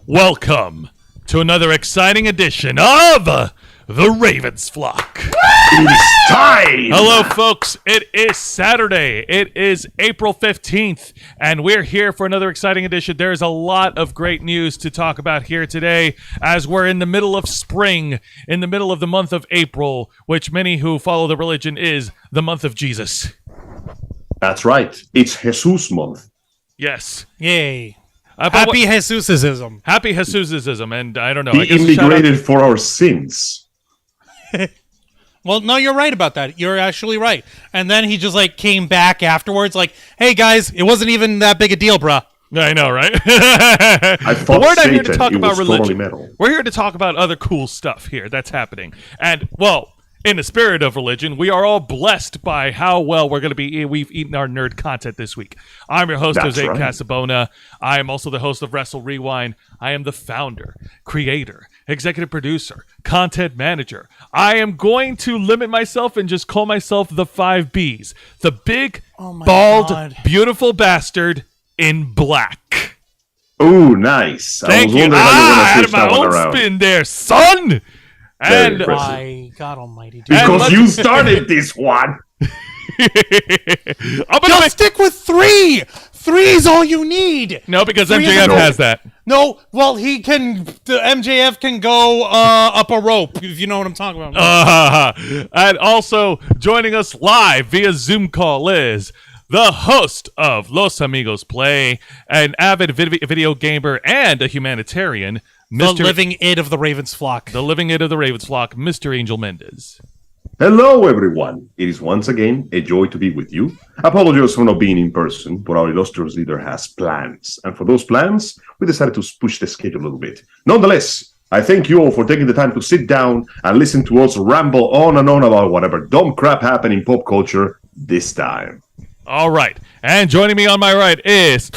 Welcome to another exciting edition of The Ravens Flock. It's time! Hello, folks. It is Saturday. It is April 15th, and we're here for another exciting edition. There's a lot of great news to talk about here today as we're in the middle of spring, in the middle of the month of April, which many who follow the religion is the month of Jesus. That's right. It's Jesus month. Yes. Yay. Happy Jesusism. Happy Jesusism, and I don't know. He immigrated for our sins. Well, no, you're right about that. You're actually right. And then he just came back afterwards hey guys, it wasn't even that big a deal, bruh. I know, right? I thought but we're not Satan, here to talk about religion. Totally metal. We're here to talk about other cool stuff here that's happening. And, well, in the spirit of religion, we are all blessed by how well we've eaten our nerd content this week. I'm your host, That's Jose right. Casabona. I am also the host of Wrestle Rewind. I am the founder, creator, executive producer, content manager. I am going to limit myself and just call myself the 5 Bs. The big, bald, God. beautiful bastard in black. Ooh, nice. Thank you. I I was had my own around. spin there, son. Very And impressive. My God almighty. Dude. Because you started this one. Just stick with 3! 3 is all you need! No, because Three MJF is a- has that. No, well, the MJF can go up a rope, if you know what I'm talking about. And also joining us live via Zoom call is the host of Los Amigos Play, an avid video gamer and a humanitarian, The living id of the Ravens flock. the living it of the Ravens flock, Mr. Angel Mendez. Hello, everyone. It is once again a joy to be with you. Apologies for not being in person, but our illustrious leader has plans. And for those plans, we decided to push the schedule a little bit. Nonetheless, I thank you all for taking the time to sit down and listen to us ramble on and on about whatever dumb crap happened in pop culture this time. All right. And joining me on my right is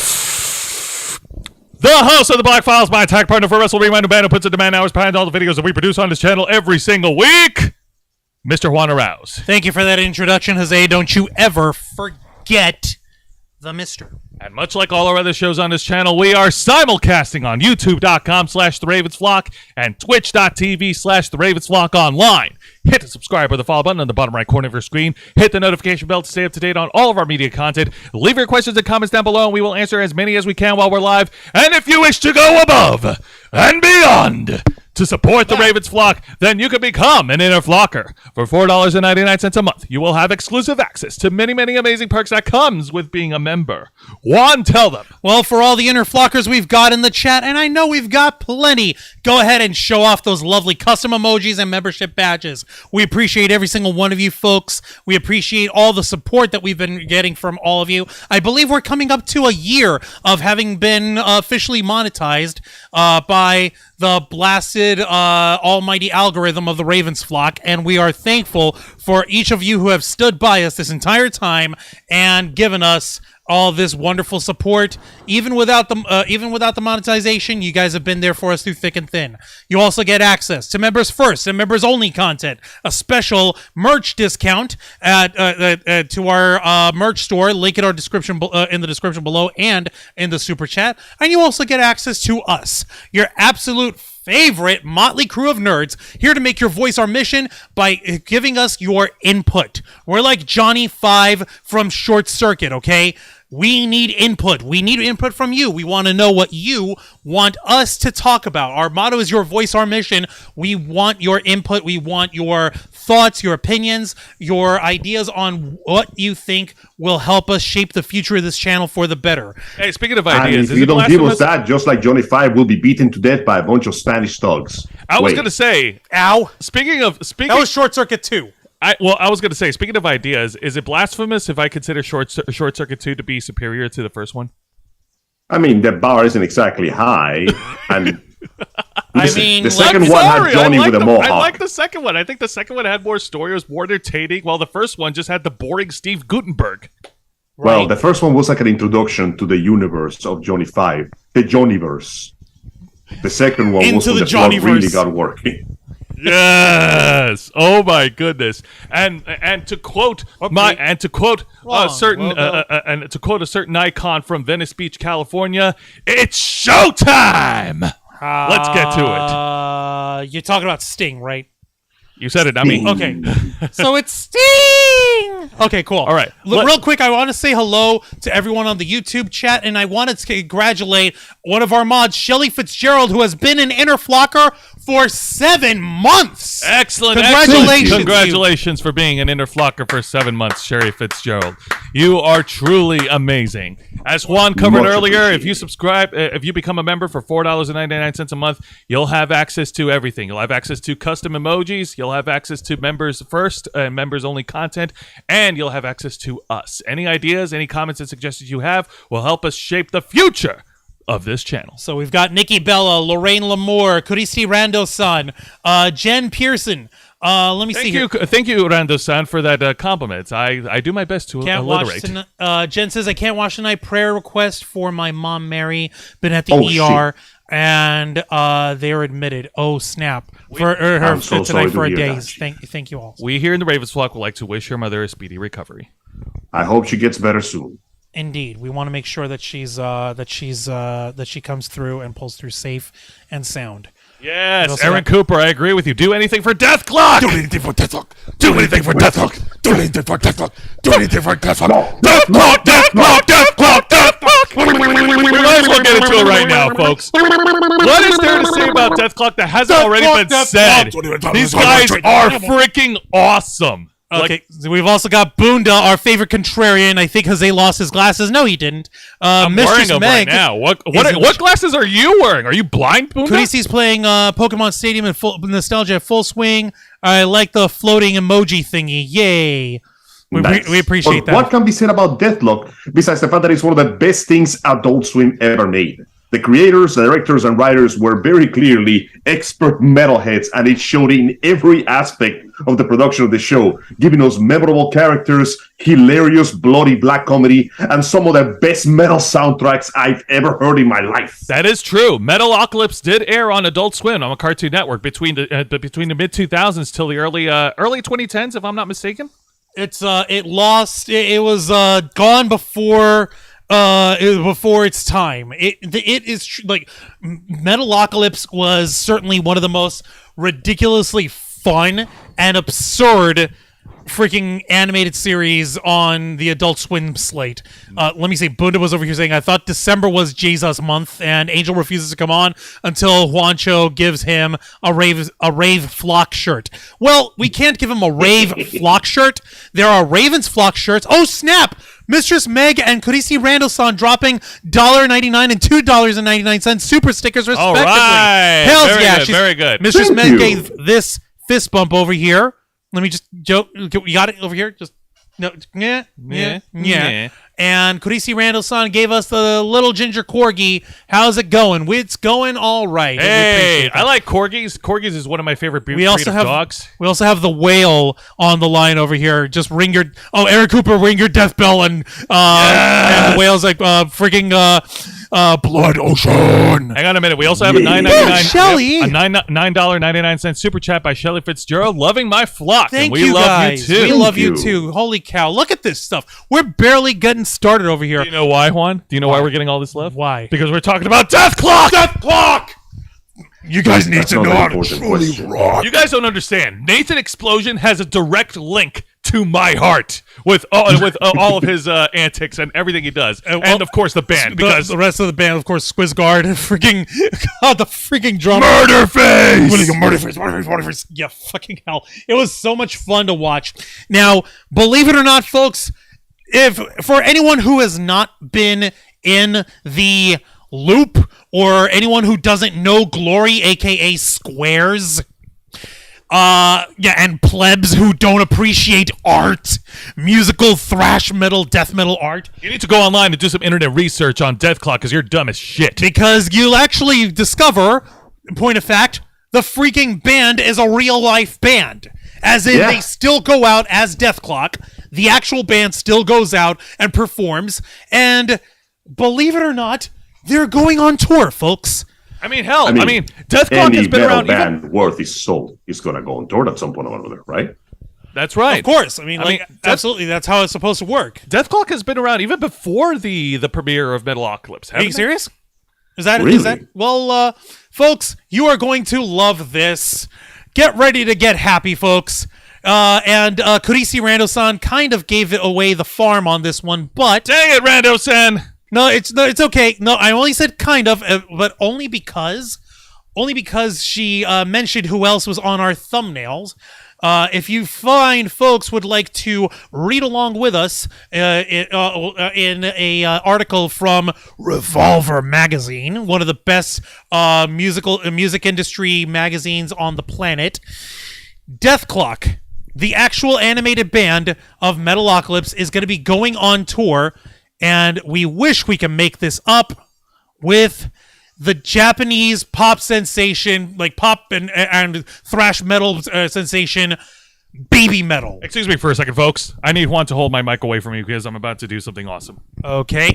the host of the Black Files, my attack partner for Wrestle Rewind, who puts a demand hours behind all the videos that we produce on this channel every single week, Mr. Juan Arouse. Thank you for that introduction, Jose. Don't you ever forget the mister. And much like all our other shows on this channel, we are simulcasting on youtube.com/The Ravens Flock and twitch.tv/The Ravens Flock online. Hit the subscribe or the follow button on the bottom right corner of your screen. Hit the notification bell to stay up to date on all of our media content. Leave your questions and comments down below, and we will answer as many as we can while we're live. And if you wish to go above and beyond to support the Ravens Flock, then you can become an inner flocker. For $4.99 a month, you will have exclusive access to many, many amazing perks that comes with being a member. Juan, tell them. Well, for all the inner flockers we've got in the chat, and I know we've got plenty, go ahead and show off those lovely custom emojis and membership badges. We appreciate every single one of you folks. We appreciate all the support that we've been getting from all of you. I believe we're coming up to a year of having been officially monetized by the blasted almighty algorithm of the Ravens Flock, and we are thankful for each of you who have stood by us this entire time and given us all this wonderful support. Even without the monetization, you guys have been there for us through thick and thin. You also get access to members first and members only content, a special merch discount to our merch store. Link in our description in the description below and in the super chat. And you also get access to us, your absolute favorite motley crew of nerds, here to make your voice our mission by giving us your input. We're like Johnny 5 from Short Circuit, okay? We need input. We need input from you. We want to know what you want us to talk about. Our motto is your voice, our mission. We want your input. We want your thoughts, your opinions, your ideas on what you think will help us shape the future of this channel for the better. Hey, speaking of And ideas, if is you it don't give us blasphemous? that, just like Johnny Five will be beaten to death by a bunch of Spanish thugs. I was Wait. going to say, Ow. speaking That was Short Circuit 2. I was going to say, speaking of ideas, is it blasphemous if I consider Short Circuit 2 to be superior to the first one? I mean, the bar isn't exactly high, and listen, mean, the like- second one had Johnny with a I mohawk. like the second one. I think the second one had more story. It was more entertaining, while the first one just had the boring Steve Gutenberg. Well, Right. the first one was like an introduction to the universe of Johnny Five, the Johnnyverse. The second one was Into when the the plot Johnnyverse. really got working. Yes. Oh my goodness. And to quote a certain icon from Venice Beach, California, it's showtime. Let's get to You're talking about Sting, right? it. You said it, not me. Okay. So it's Sting! Okay, cool. All right. Real quick, I want to say hello to everyone on the YouTube chat, and I wanted to congratulate one of our mods, Shelly Fitzgerald, who has been an Inner Flocker for 7 months. Excellent. Congratulations. Congratulations for being an Inner Flocker for 7 months, Sherry Fitzgerald. You are truly amazing. As Juan covered Much earlier, if appreciated. you subscribe, if you become a member for $4.99 a month, you'll have access to everything. You'll have access to custom emojis. You'll have access to members first, members only content, and you'll have access to us. Any ideas, any comments and suggestions you have will help us shape the future of this channel. So we've got Nikki Bella, Lorraine Lamour, Kuristi Rando-san, Jen Pearson. Let me see here. Thank you, Rando-san, for that compliment. I do my best to Can't watch alliterate. tonight. Jen says, I can't watch tonight. Prayer request for my mom, Mary. Been at the Oh, ER. And they're admitted. Oh, snap. For her I'm so sorry tonight to for a hear day. that. Thank you all. We here in the Ravens flock would like to wish your mother a speedy recovery. I hope she gets better soon. Indeed. We want to make sure that she comes through and pulls through safe and sound. Yes, also Aaron got- Cooper, I agree with you. Do anything for Dethklok! Do anything for Dethklok! Do anything for Dethklok! Do anything for Dethklok! Do anything for Dethklok! Dethklok! Dethklok! Dethklok! Dethklok! We might as well get into it right now, folks. What is there to say about Dethklok that hasn't already been said? These guys are freaking awesome. Okay, so we've also got Boonda, our favorite contrarian. I think Jose lost his glasses. No, he didn't. I'm wearing Mistress them Meg right now. What is- glasses are you wearing? Are you blind, Boonda? Kurisi's playing Pokemon Stadium in full nostalgia at full swing. I like the floating emoji thingy. Yay. Nice. We appreciate But that. what can be said about Dethklok besides the fact that it's one of the best things Adult Swim ever made? The creators, the directors, and writers were very clearly expert metalheads, and it showed in every aspect of the production of the show, giving us memorable characters, hilarious bloody black comedy, and some of the best metal soundtracks I've ever heard in my life. That is true. Metalocalypse did air on Adult Swim on a Cartoon Network between the mid 2000s till the early 2010s, if I'm not mistaken. It was gone before before its time. It is like Metalocalypse was certainly one of the most ridiculously fun and absurd freaking animated series on the Adult Swim slate. Let me say, Bunda was over here saying, I thought December was Jesus month, and Angel refuses to come on until Juancho gives him a rave flock shirt. Well, we can't give him a rave flock shirt. There are Ravens flock shirts. Oh, snap! Mistress Meg and Kurisi Randall-san dropping $1.99 and $2.99 super stickers respectively. All right. Hells Very yeah. good, She's- very good. Mistress Thank Meg you. gave this fist bump over here. Let me just joke. You got it over here? Just no. Yeah. And Kurisi Randall-san gave us the little ginger corgi. How's it going? It's going all right. We Hey, appreciate that. I like corgis. Corgis is one of my favorite breed of dogs. We also have the whale on the line over here. Just ring your Aaron Cooper, ring your death bell, and the whale's like freaking blood ocean. Hang on a minute. We also have a Yeah. $9.99 Shelly. a $9.99 super chat by Shelly Fitzgerald, loving my flock. Thank and we you love guys. you too. We love you you. too. Holy cow! Look at this stuff. We're barely getting started over here. Do you know why, Juan? Do you know why we're getting all this love? Why? Because we're talking about Dethklok! Dethklok! You guys need That's to not know an how to important truly question. rock. You guys don't understand. Nathan Explosion has a direct link to my heart with all of his antics and everything he does, and of course the band, because the rest of the band, of course, Squizguard, freaking God, the freaking drummer. Murder face! What are you, murder face? Murder face? Yeah, fucking hell. It was so much fun to watch. Now, believe it or not, folks, if for anyone who has not been in the loop or anyone who doesn't know Glory, aka Squares, and plebs who don't appreciate art, musical thrash metal, death metal art, you need to go online and do some internet research on Dethklok because you're dumb as shit. because you'll actually discover, point of fact, the freaking band is a real life band. As in, Yeah. they still go out as Dethklok. The actual band still goes out and performs. And believe it or not, they're going on tour, folks. I mean, hell, I mean, Dethklok any has been metal around even. band worth his soul is going to go on tour at some point or another, right? That's right. Of course. I mean, Deth- absolutely. That's how it's supposed to work. Dethklok has been around even before the premiere of Metalocalypse. Are you haven't they? serious? Is that Really? well? Folks, you are going to love this. Get ready to get happy, folks. And Kurisi Rando-san kind of gave it away the farm on this one, but... Dang it, Rando-san! No, it's okay. No, I only said kind of, but only because she mentioned who else was on our thumbnails. If you find folks would like to read along with us in a article from Revolver Magazine, one of the best music industry magazines on the planet, Dethklok, the actual animated band of Metalocalypse, is going to be going on tour, and we wish we can make this up with the Japanese pop sensation, like pop and thrash metal sensation, BabyMetal. Excuse me for a second, folks. I need Juan to hold my mic away from me because I'm about to do something awesome. Okay.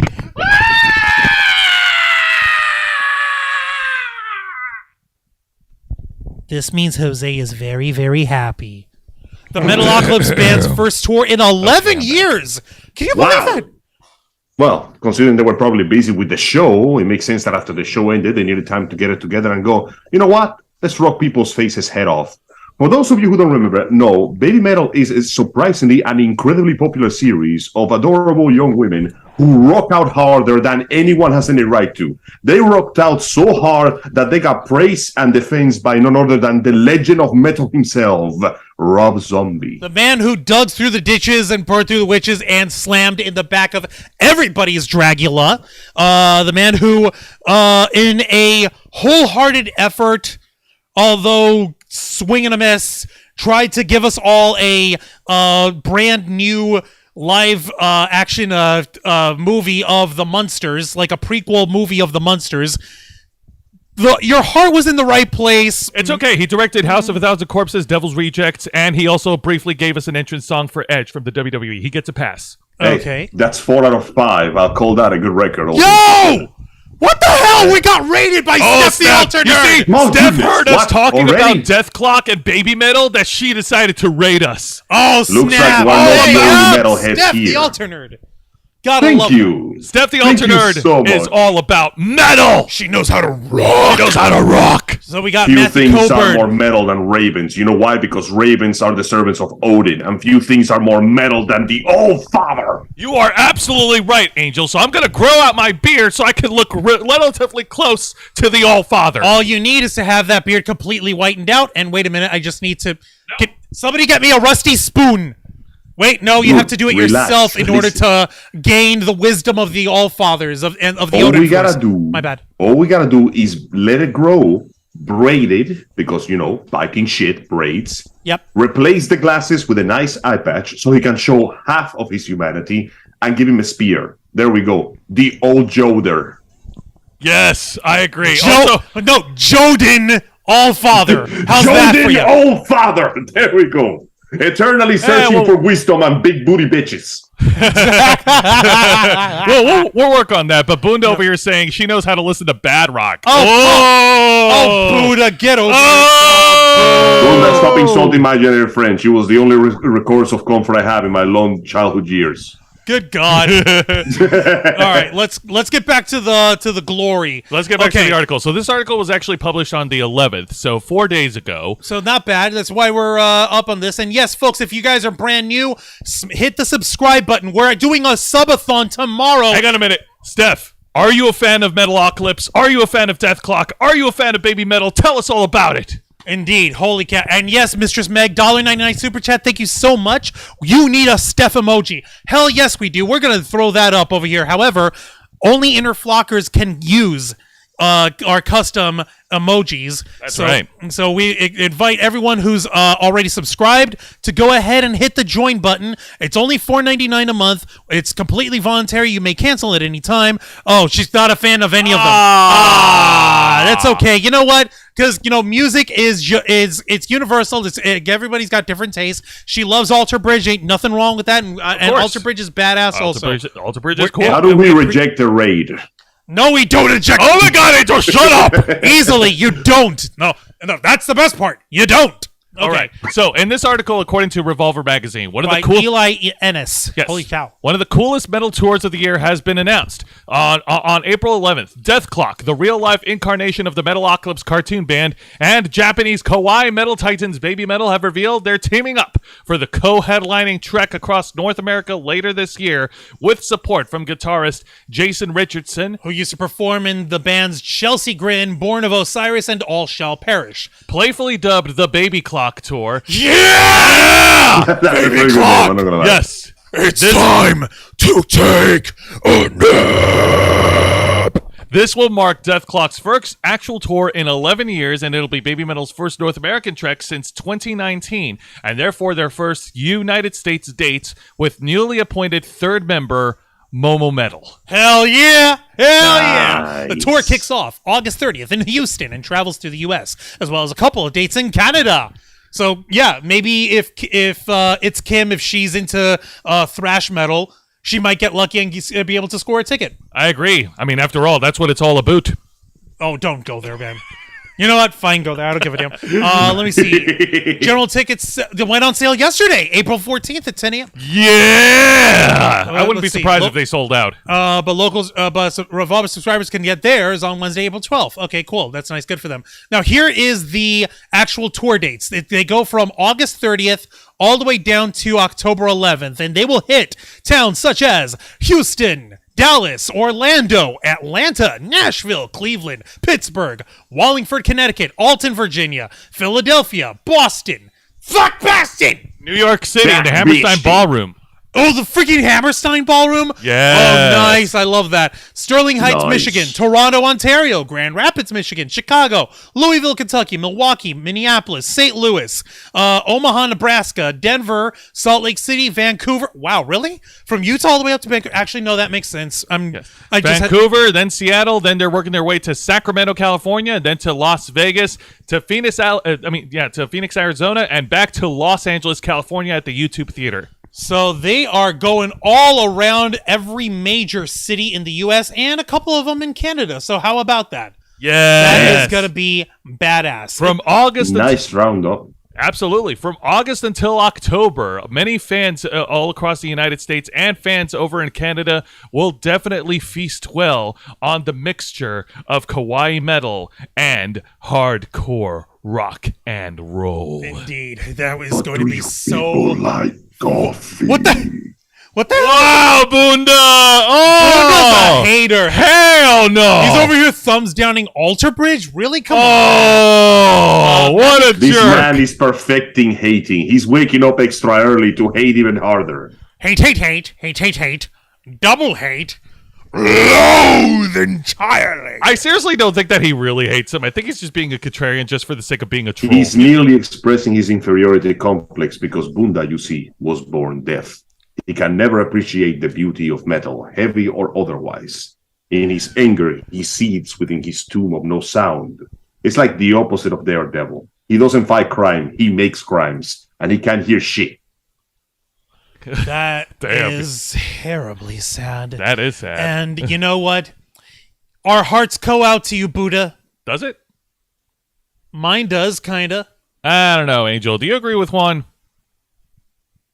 This means Jose is very, very happy. The Metalocalypse band's first tour in 11 years. Can you believe that? Well, considering they were probably busy with the show, it makes sense that after the show ended, they needed time to get it together and go, you know what? Let's rock people's faces head off. For those of you who don't remember, no, BabyMetal is surprisingly an incredibly popular series of adorable young women who rock out harder than anyone has any right to. They rocked out so hard that they got praise and defense by none other than the legend of metal himself, Rob Zombie. The man who dug through the ditches and poured through the witches and slammed in the back of everybody's Dragula. The man who, in a wholehearted effort, although swing and a miss, tried to give us all a brand new live action movie of the Munsters, like a prequel movie of the Munsters. Your heart was in the right place. It's okay. He directed House of a Thousand Corpses, Devil's Rejects, and he also briefly gave us an entrance song for Edge from the WWE. He gets a pass. Hey, okay. That's 4 out of 5. I'll call that a good record. Yo! What the hell? We got raided by Steph the Alter You see, Nerd! Steph heard us What? talking Already? about Dethklok and BabyMetal that she decided to raid us. Oh, snap! Looks like one Oh, more yeah. Baby Metalhead Steph here. the Alter Nerd. Gotta Thank love you. Steph the Thank Alter you Nerd so is much. all about metal. She knows how to rock. She knows how to rock. So we got Few Matthew things are more Coburn. metal than ravens. You know why? Because ravens are the servants of Odin, and few things are more metal than the All-Father. You are absolutely right, Angel. So I'm going to grow out my beard so I can look relatively close to the All-Father. All you need is to have that beard completely whitened out. And wait a minute, I just need to somebody get me a rusty spoon. Wait, no, you have to do it Relax. yourself in order to gain the wisdom of the All-Fathers of the All Odin we gotta Force. do, My bad. All we gotta do is let it grow, braid it, because, you know, Viking shit, braids. Yep. Replace the glasses with a nice eye patch so he can show half of his humanity, and give him a spear. There we go. The old Joder. Yes, I agree. Jodin All-Father. How's that for you? Old Father. There we go. Eternally searching for wisdom and big booty bitches. Well, we'll work on that. But Boonda over here saying she knows how to listen to bad rock. Oh, Buddha, get over it. Don't stop insulting my generic friend. She was the only records of comfort I have in my long childhood years. Good God. All right, let's get back to the glory. Let's get back to the article. So this article was actually published on the 11th, so 4 days ago. So not bad. That's why we're up on this. And yes, folks, if you guys are brand new, hit the subscribe button. We're doing a subathon tomorrow. Hang on a minute. Steph, are you a fan of Metalocalypse? Are you a fan of Dethklok? Are you a fan of BabyMetal? Tell us all about it. Indeed. Holy cat. And yes, Mistress Meg, $1.99 super chat. Thank you so much. You need a Steph emoji. Hell yes, we do. We're going to throw that up over here. However, only inner flockers can use our custom emojis. That's right. So we invite everyone who's already subscribed to go ahead and hit the join button. It's only $4.99 a month. It's completely voluntary. You may cancel at any time. Oh, she's not a fan of any of them. That's okay. You know what? Because music is it's universal. Everybody's got different tastes. She loves Alter Bridge. Ain't nothing wrong with that. And Alter Bridge is badass. Alter Bridge is cool. How do we reject the raid? No, we don't eject. Oh my God, Angel, shut up! Easily, you don't. No, that's the best part. You don't. All right. So, in this article, according to Revolver Magazine, one of By the cool Eli Ennis. Yes. Holy cow. One of the coolest metal tours of the year has been announced. On April 11th, Dethklok, the real-life incarnation of the Metalocalypse cartoon band, and Japanese kawaii metal titans BabyMetal have revealed they're teaming up for the co-headlining trek across North America later this year with support from guitarist Jason Richardson, Who used to perform in the bands Chelsea Grin, Born of Osiris, and All Shall Perish. playfully dubbed the Babyclok tour. Yeah! That's a very good name, I'm not gonna lie. Yes. It's time to take a nap. This will mark Dethklok's first actual tour in 11 years, and it'll be BabyMetal's first North American trek since 2019, and therefore their first United States dates with newly appointed third member, Momo Metal. Hell yeah! Hell yeah! The Nice. tour kicks off August 30th in Houston and travels to the U.S., as well as a couple of dates in Canada. So, yeah, maybe if it's Kim, if she's into thrash metal, she might get lucky and be able to score a ticket. I agree. I mean, after all, that's what it's all about. Oh, don't go there, man. You know what? Fine, go there. I don't give a damn. Let me see. General tickets went on sale yesterday, April 14th at 10 a.m. Yeah! I wouldn't be let's see. surprised if they sold out. But Revolver subscribers can get theirs on Wednesday, April 12th. Okay, cool. That's nice. Good for them. Now, here is the actual tour dates. They go from August 30th all the way down to October 11th, and they will hit towns such as Houston, Dallas, Orlando, Atlanta, Nashville, Cleveland, Pittsburgh, Wallingford, Connecticut, Alton, Virginia, Philadelphia, Boston. Fuck Boston! New York City, That the Hammerstein bitch. Ballroom. Oh, the freaking Hammerstein Ballroom? Yes. Oh, nice. I love that. Sterling Heights, Nice. Michigan. Toronto, Ontario. Grand Rapids, Michigan. Chicago. Louisville, Kentucky. Milwaukee. Minneapolis. St. Louis. Omaha, Nebraska. Denver. Salt Lake City. Vancouver. Wow, really? From Utah all the way up to Vancouver? Actually, no, that makes sense. I just had- Vancouver, then Seattle, then they're working their way to Sacramento, California, then to Las Vegas, to Phoenix, to Phoenix, Arizona, and back to Los Angeles, California at the YouTube Theater. So they are going all around every major city in the U.S. and a couple of them in Canada. So how about that? That is going to be badass. From August Nice roundup. Absolutely. From August until October, many fans all across the United States and fans over in Canada will definitely feast well on the mixture of kawaii metal and hardcore rock and roll. Indeed. That is going to Do be you so... people like coffee? What the... What the hell? Wow, Bunda! Oh! Bunda's a hater. Hell no! He's over here thumbs downing Alter Bridge? Really? Come on. Oh, what a This jerk! man is perfecting hating. He's waking up extra early to hate even harder. Hate, hate, hate. Hate, hate, hate. Double hate. Loathe entirely. I seriously don't think that he really hates him. I think he's just being a contrarian just for the sake of being a troll. He's merely expressing his inferiority complex because Bunda, you see, was born deaf. He can never appreciate the beauty of metal, heavy or otherwise. In his anger, he seethes within his tomb of no sound. It's like the opposite of Daredevil. He doesn't fight crime, he makes crimes, and he can't hear shit. That Damn. is terribly sad. That is sad. And you know what? Our hearts go out to you, Buddha. Does it? Mine does, kinda. I don't know, Angel. Do you agree with Juan?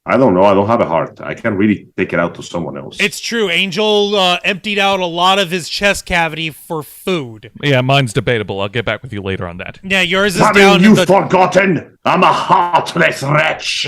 I don't know, I don't have a heart. I can't really take it out to someone else. It's true. Angel emptied out a lot of his chest cavity for food. Yeah, mine's debatable. I'll get back with you later on that. Yeah, yours is Haven't down you in the... forgotten? I'm a heartless wretch.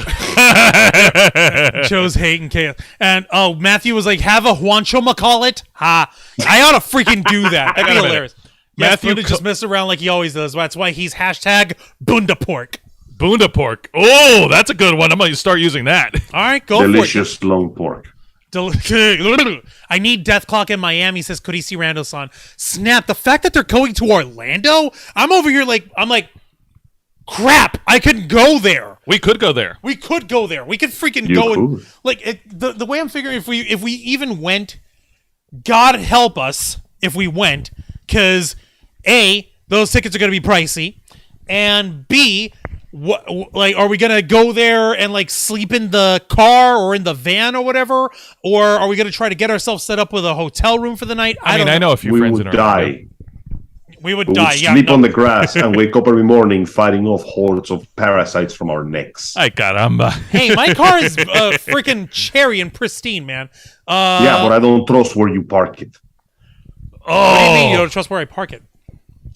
Joe's hating chaos. And, oh, Matthew was like, have a Juancho McCall Ha. I ought to freaking do that. That'd be Wait a minute. hilarious. Matthew Matthew just mess around like he always does. That's why he's hashtag Bundapork. Bunda pork. Oh, that's a good one. I'm going to start using that. All right, go Delicious long pork. for it. I need Dethklok in Miami, says Codisi Rando-san. Snap, the fact that they're going to Orlando? I'm over here like, crap, I could go there. We could go there. We could go there. We could freaking You go. And, could. like, the way I'm figuring, if we even went, God help us if we went, because A, those tickets are going to be pricey, and B, are we gonna go there and like sleep in the car or in the van or whatever, or are we gonna try to get ourselves set up with a hotel room for the night? I mean, I know a few We friends would in Orlando. die. We would We die. would Yeah. sleep No. on the grass and wake up every morning fighting off hordes of parasites from our necks. I got him. Hey, my car is freaking cherry and pristine, man. Yeah, but I don't trust where you park it. What do you mean you don't trust where I park it?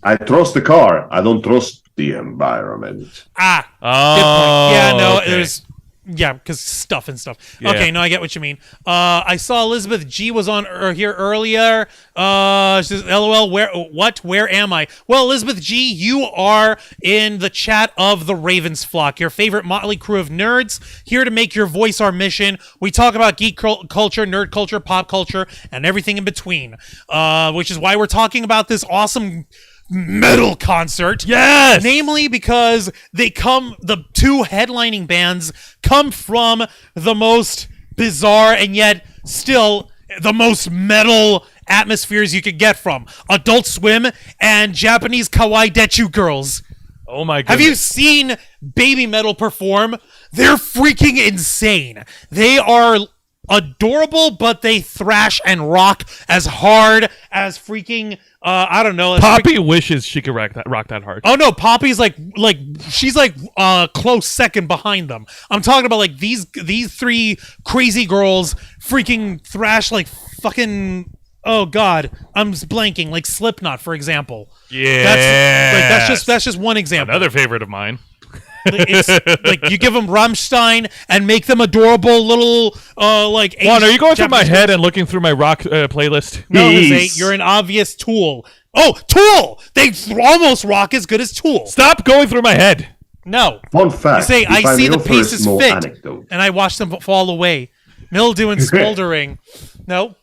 I trust the car. I don't trust the environment. Good point. Yeah, no, okay. there's... Yeah, because stuff and stuff. Yeah. Okay, no, I get what you mean. I saw Elizabeth G was on here earlier. She says, LOL, where am I? Well, Elizabeth G, you are in the chat of the Ravens Flock, your favorite motley crew of nerds, here to make your voice our mission. We talk about geek culture, nerd culture, pop culture, and everything in between, which is why we're talking about this awesome metal concert. Yes! Namely because the two headlining bands come from the most bizarre and yet still the most metal atmospheres you could get from Adult Swim and Japanese kawaii dechu girls. Oh my god. Have you seen BabyMetal perform? They're freaking insane. They are adorable, but they thrash and rock as hard as freaking I don't know. Poppy wishes she could rock that hard. Oh no, Poppy's like she's like close second behind them. I'm talking about like these three crazy girls freaking thrash like fucking, oh god, I'm blanking, like Slipknot, for example. Yeah. That's just one example. Another favorite of mine. It's like you give them Rammstein and make them adorable little like Juan, are you going through my Japanese head and looking through my rock playlist? No, Jeez. Jose, you're an obvious Tool. Oh, Tool! They almost rock as good as Tool. Stop going through my head. No. Fun fact. You say, if I see may the offer a pieces small fit, anecdote. and I watch them fall away. Mildew and smoldering. No?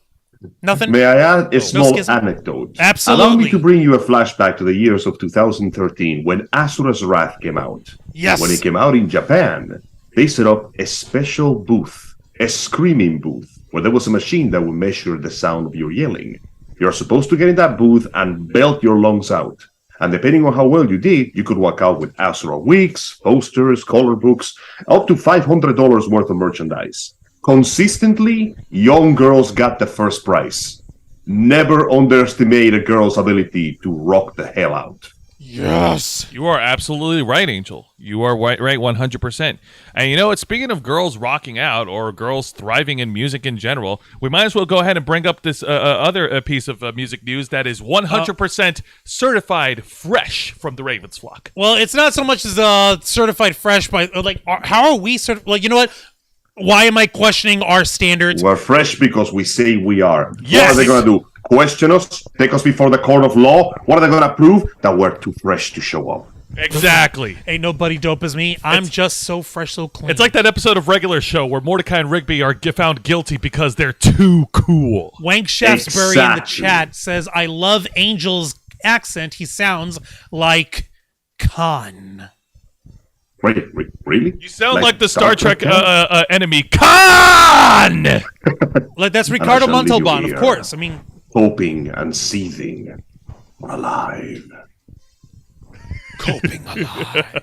Nothing? May I add a small schism? anecdote? Absolutely. Allow me to bring you a flashback to the years of 2013 when Asura's Wrath came out. Yes. When it came out in Japan, they set up a special booth, a screaming booth, where there was a machine that would measure the sound of your yelling. You're supposed to get in that booth and belt your lungs out. And depending on how well you did, you could walk out with Asura wigs, posters, color books, up to $500 worth of merchandise. Consistently, young girls got the first prize. Never underestimate a girl's ability to rock the hell out. Yes. You are absolutely right, Angel. You are right 100%. And you know what? Speaking of girls rocking out or girls thriving in music in general, we might as well go ahead and bring up this other piece of music news that is 100% certified fresh from the Ravens Flock. Well, it's not so much as certified fresh, by like, how are we like, you know what? Why am I questioning our standards? We're fresh because we say we are. Yes! What are they going to do? Question us? Take us before the court of law? What are they going to prove? That we're too fresh to show up. Exactly. Ain't nobody dope as me. I'm just so fresh, so clean. It's like that episode of Regular Show where Mordecai and Rigby are found guilty because they're too cool. Wank Shaftesbury in the Exactly. chat says, I love Angel's accent. He sounds like Khan. Wait, really? You sound like the Star Trek Khan? enemy, Khan! Like, that's Ricardo shall leave you Montalban, of here. course. I mean, Hoping and seething. Alive. coping alive.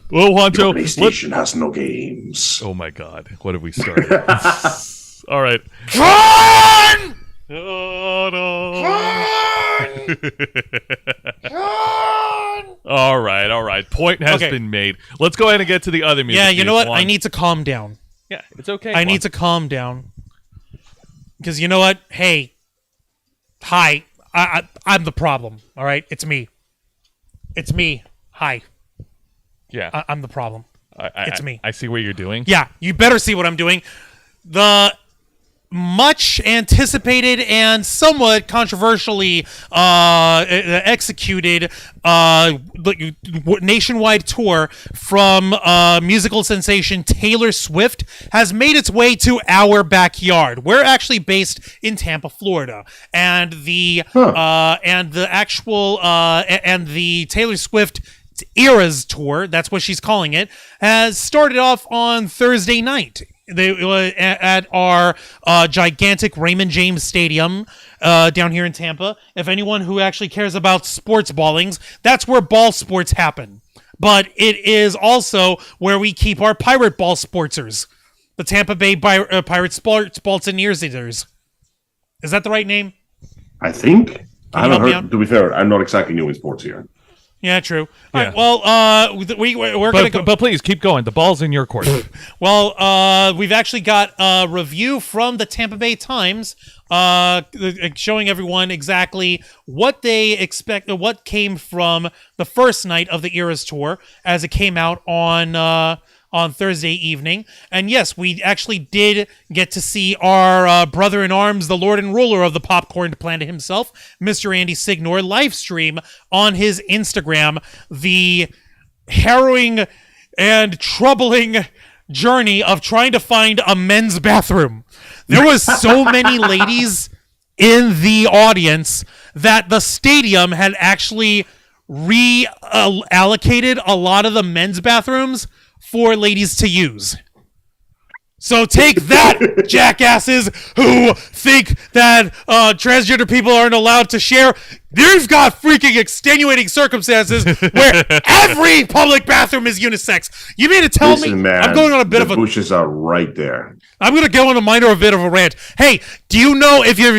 Well, Juancho, PlayStation has no games. oh my God, what have we started? All right. Run! Oh, no. Run! All right. Point has Okay. been made. Let's go ahead and get to the other music. Yeah, you know news, what? I Juan. need to calm down. Yeah, it's okay. I need to calm down. Because you know what? Hey, hi. I'm the problem, all right? It's me. It's me. Hi. Yeah, I'm the problem. It's me. I see what you're doing. Yeah, you better see what I'm doing. The much anticipated and somewhat controversially executed nationwide tour from musical sensation Taylor Swift has made its way to our backyard. We're actually based in Tampa, Florida, and the Taylor Swift Eras Tour, that's what she's calling it, has started off on Thursday night. They at our gigantic Raymond James Stadium down here in Tampa. If anyone who actually cares about sports ballings, that's where ball sports happen. But it is also where we keep our pirate ball sportsers, the Tampa Bay Pirate Sports Baltineers. Is that the right name? I think. I Can you haven't help me heard. out? To be fair, I'm not exactly new in sports here. Yeah, true. Yeah. All right, well, we're going to go. But please keep going. The ball's in your court. Well, we've actually got a review from the Tampa Bay Times showing everyone exactly what they expect, what came from the first night of the Eras Tour as it came out on Thursday evening. And yes, we actually did get to see our brother-in-arms, the Lord and Ruler of the Popcorn Planet himself, Mr. Andy Signor, live stream on his Instagram the harrowing and troubling journey of trying to find a men's bathroom. There was so many ladies in the audience that the stadium had actually reallocated a lot of the men's bathrooms for ladies to use. So take that, jackasses who think that transgender people aren't allowed to share. You've got freaking extenuating circumstances where every public bathroom is unisex. You mean to tell me? Man, I'm going on a bit of a. The bushes are right there. I'm gonna go on a minor bit of a rant. Hey, do you know if you're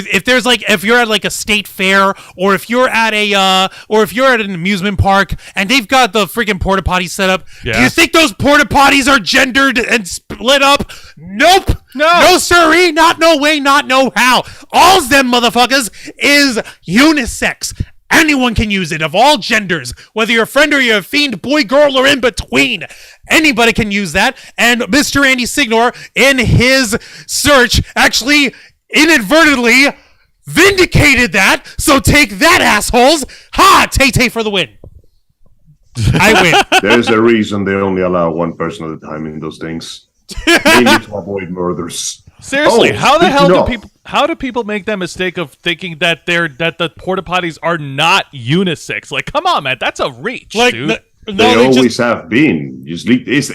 at like a state fair or if you're at an amusement park and they've got the freaking porta potties set up? Yeah. Do you think those porta potties are gendered and split up? Nope. No, sirree. Not no way. Not no how. All's them motherfuckers is unisex. Anyone can use it, of all genders, whether you're a friend or you're a fiend, boy, girl, or in between. Anybody can use that. And Mr. Andy Signor, in his search, actually inadvertently vindicated that. So take that, assholes. Ha! Tay-Tay for the win. I win. There's a reason they only allow one person at a time in those things. Mainly to avoid murders. Seriously, Oh, how the hell do speaking of- people? How do people make that mistake of thinking that the porta potties are not unisex? Like, come on, man, that's a reach, Like, dude. They always have been. Usually, is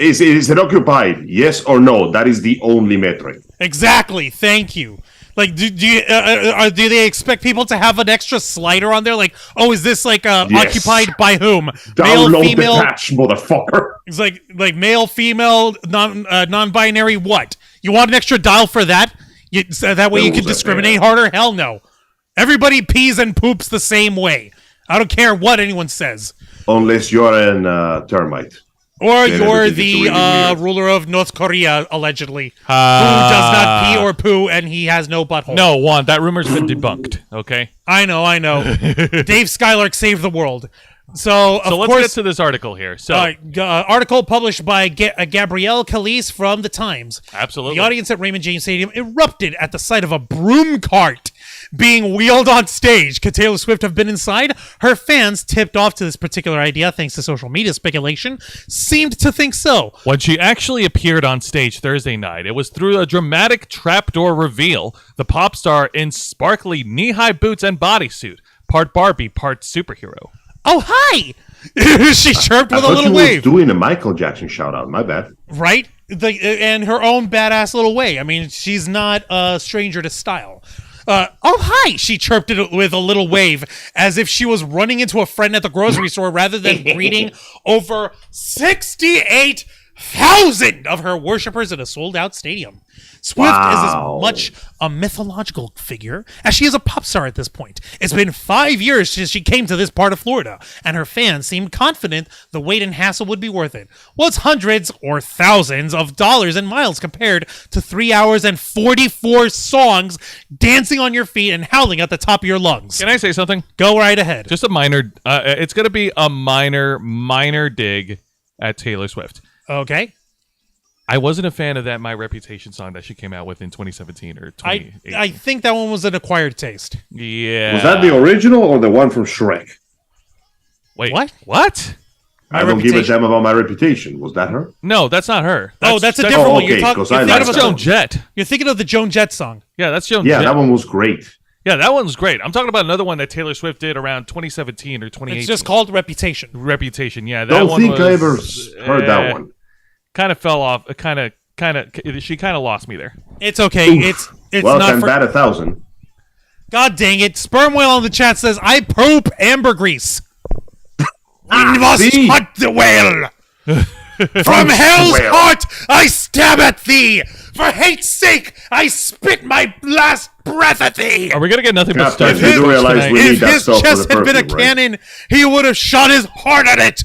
it occupied? Yes or no? That is the only metric. Exactly. Thank you. Like, do they expect people to have an extra slider on there? Like, oh, is this like Yes. occupied by whom? Male, Download female? the patch, motherfucker. It's like male, female, non-binary. What? You want an extra dial for that? So that way you can discriminate harder? Hell no. Everybody pees and poops the same way. I don't care what anyone says. Unless you're an termite. Or Then you're everything the gets really weird. ruler of North Korea, allegedly, who does not pee or poo, and he has no butthole. No, Juan, that rumor's been debunked. Okay, I know. Dave Skylark saved the world. So let's course, get to this article here. So, article published by Gabrielle Calise from The Times. absolutely, The audience at Raymond James Stadium erupted at the sight of a broom cart being wheeled on stage. Could Taylor Swift have been inside? Her fans, tipped off to this particular idea thanks to social media speculation, seemed to think so. when she actually appeared on stage Thursday night, it was through a dramatic trapdoor reveal. The pop star in sparkly knee-high boots and bodysuit, part Barbie, part superhero. Oh, hi! She chirped with a I thought little you wave. was doing a Michael Jackson shout out. My bad. Right? And her own badass little way. I mean, she's not a stranger to style. Oh, hi! She chirped it with a little wave as if she was running into a friend at the grocery store rather than greeting over 68,000 of her worshippers in a sold-out stadium. Swift is as Wow. much a mythological figure as she is a pop star at this point. It's been 5 years since she came to this part of Florida, and her fans seemed confident the wait and hassle would be worth it. Well, it's hundreds or thousands of dollars and miles compared to 3 hours and 44 songs dancing on your feet and howling at the top of your lungs. Can I say something? Go right ahead. Just a minor. It's going to be a minor dig at Taylor Swift. Okay. I wasn't a fan of that My Reputation song that she came out with in 2017 or 2018. I think that one was an acquired taste. Yeah. Was that the original or the one from Shrek? Wait. What? What? I don't give a damn about My Reputation. Was that her? No, that's not her. That's a different oh, one. okay, You're, 'cause I thinking like of That's that Joan one. Jett. you're thinking of the Joan Jett song. Yeah, that's Joan Yeah, Jett. that one was great. Yeah, that one's great. I'm talking about another one that Taylor Swift did around 2017 or 2018. It's just called Reputation. Reputation. Yeah, that Don't one think I ever was, heard that one. Kind of fell off. She kind of lost me there. It's okay. It's Well, not can for. bat 1,000. God dang it! Sperm whale in the chat says I poop ambergrease. We must see. hunt the whale. From hell's heart, I stab at thee. For hate's sake, I spit my last breath at thee. Are we gonna get nothing but Captain, Star you do realize tonight? we need If that his stuff for chest the had been a perfume, right? cannon, he would have shot his heart at it.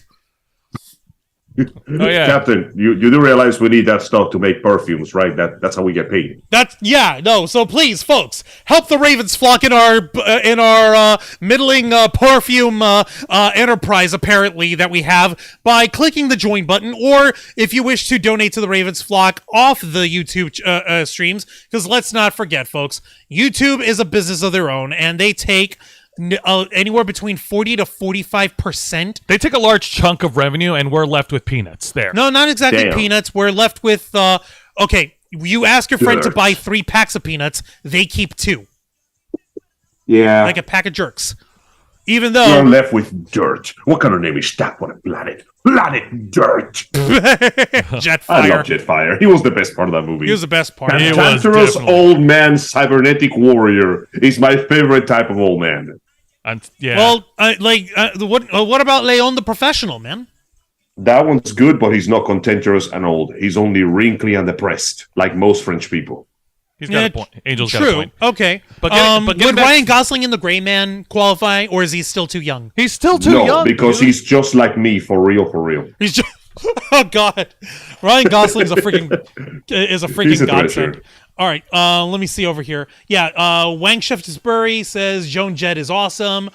Oh yeah. Captain, you do realize we need that stuff to make perfumes, right? That's how we get paid. So please, folks, help the Ravens flock in our middling perfume enterprise apparently that we have by clicking the join button, or if you wish to donate to the Ravens flock off the YouTube streams, because let's not forget, folks, YouTube is a business of their own, and they take anywhere between 40 to 45%. They take a large chunk of revenue, and we're left with peanuts. There. No, not exactly Damn. peanuts. We're left with okay. You ask your friend to Dirt. buy 3 packs of peanuts, they keep 2, Yeah. like a pack of jerks. Even You're though left with dirt. What kind of name is that for a planet? Planet Dirt. I Jetfire, love Jetfire. He was the best part of that movie. he was the best part. He was Cantankerous definitely- old man cybernetic warrior is my favorite type of old man. Yeah. Well, what about Leon the Professional, man? That one's good, but he's not cantankerous and old. He's only wrinkly and depressed, like most French people. he's got Yeah, a point. Angel's got a True. point. Okay. But getting would back- Ryan Gosling in The Gray Man qualify, or is he still too young? He's still too No, young. because dude. he's just like me, for real, for real. He's just oh god, Ryan Gosling's a freaking He's a godsend. treasure. All right, let me see over here. Yeah, Wang Sheftisbury says Joan Jett is awesome.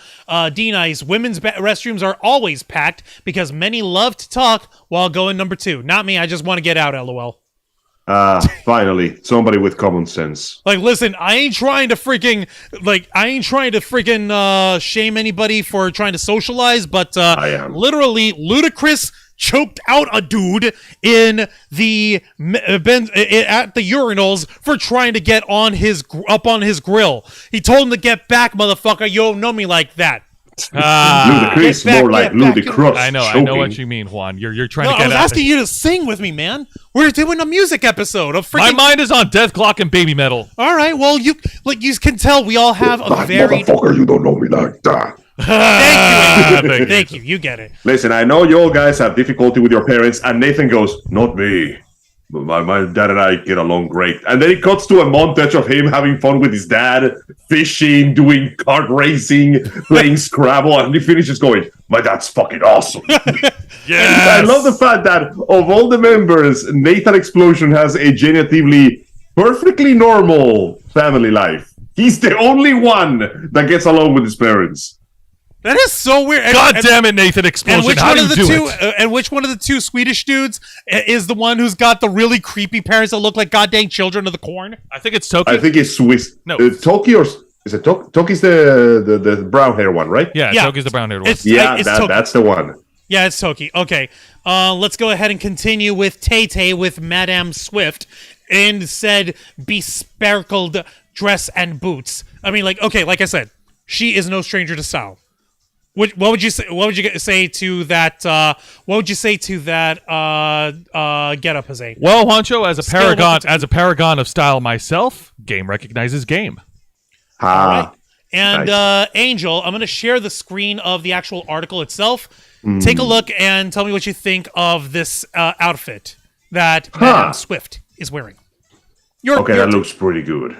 D-Nice, women's restrooms are always packed because many love to talk while going number 2. Not me, I just want to get out, lol. Finally, somebody with common sense. Like, listen, I ain't trying to freaking shame anybody for trying to socialize, but I am. literally, Ludacris choked out a dude in the at the urinals for trying to get on his grill. He told him to get back, motherfucker. You don't know me like that. Ludacris, Get back, more like get back. ludicrous. I know choking. what you mean, Juan. You're trying No, to I get was at asking you to sing with me, man. We're doing a music episode of My freaking. mind is on Dethklok and BabyMetal. All right, well, you can tell we all have a That varied. motherfucker, you don't know me like that. Thank you, Thank you. thank you. You get it. Listen, I know you all guys have difficulty with your parents, and Nathan goes, not me. But my dad and I get along great. And then it cuts to a montage of him having fun with his dad, fishing, doing kart racing, playing Scrabble, and he finishes going, my dad's fucking awesome. Yes. I love the fact that of all the members, Nathan Explosion has a genuinely perfectly normal family life. He's the only one that gets along with his parents. That is so weird. God damn it, Nathan Explosion. And which How one do of you the do two? it? And which one of the two Swedish dudes is the one who's got the really creepy parents that look like goddamn children of the corn? I think it's Toki. I think it's Swiss. No. Toki or is it Toki? Toki's the brown hair one, right? Yeah, Yeah. Toki's the brown haired one. It's Yeah, it's Toki. that's the one. Yeah, it's Toki. Okay, let's go ahead and continue with Tay with Madame Swift and said besparkled dress and boots. I mean, like, okay, like I said, she is no stranger to style. What would you say? What would you say to that? What would you say to that? Get up, Jose. Well, Juancho, as a Scalable paragon of style myself, game recognizes game. Ah, And Nice. Angel, I'm going to share the screen of the actual article itself. Take a look and tell me what you think of this outfit that Madame Swift is wearing. okay, that looks pretty good.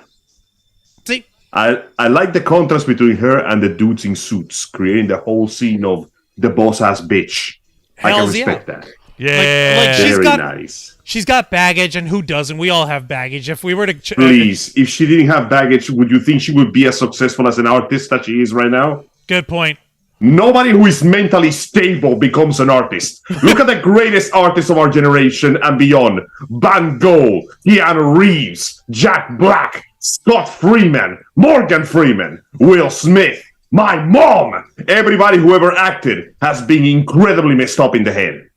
See, I like the contrast between her and the dudes in suits, creating the whole scene of the boss ass bitch. I can Hells respect that. Yeah. like she's Very got- nice. she's got baggage, and who doesn't? We all have baggage. If we were to, Please, if she didn't have baggage, would you think she would be as successful as an artist that she is right now? good point. Nobody who is mentally stable becomes an artist. Look at the greatest artists of our generation and beyond. Van Gogh, Keanu Reeves, Jack Black, Scott Freeman, Morgan Freeman, Will Smith, my mom. Everybody who ever acted has been incredibly messed up in the head.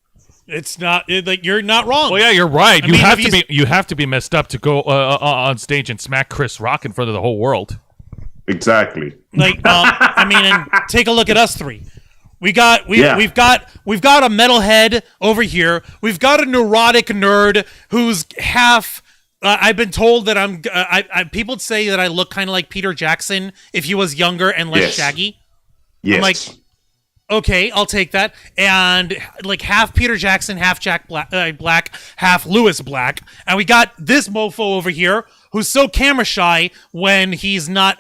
It's not like you're not wrong. Well, yeah, you're right. mean, You have to be messed up to go on stage and smack Chris Rock in front of the whole world. Exactly. Like, I mean, and take a look at us three. We've got a metalhead over here. We've got a neurotic nerd who's half. I've been told that people say that I look kind of like Peter Jackson if he was younger and less Yes. shaggy. Yes. I'm like, Okay, I'll take that. And like half Peter Jackson, half Jack Black, half Lewis Black. And we got this mofo over here who's so camera shy when he's not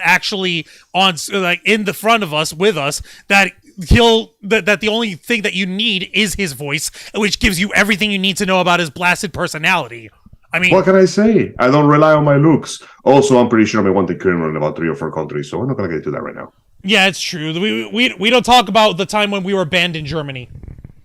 actually on like in the front of us with us that that the only thing that you need is his voice, which gives you everything you need to know about his blasted personality. I mean, what can I say? I don't rely on my looks. Also, I'm pretty sure I'm a wanted criminal in about 3 or 4 countries, so I'm not gonna get into that right now. Yeah, it's true. We don't talk about the time when we were banned in Germany.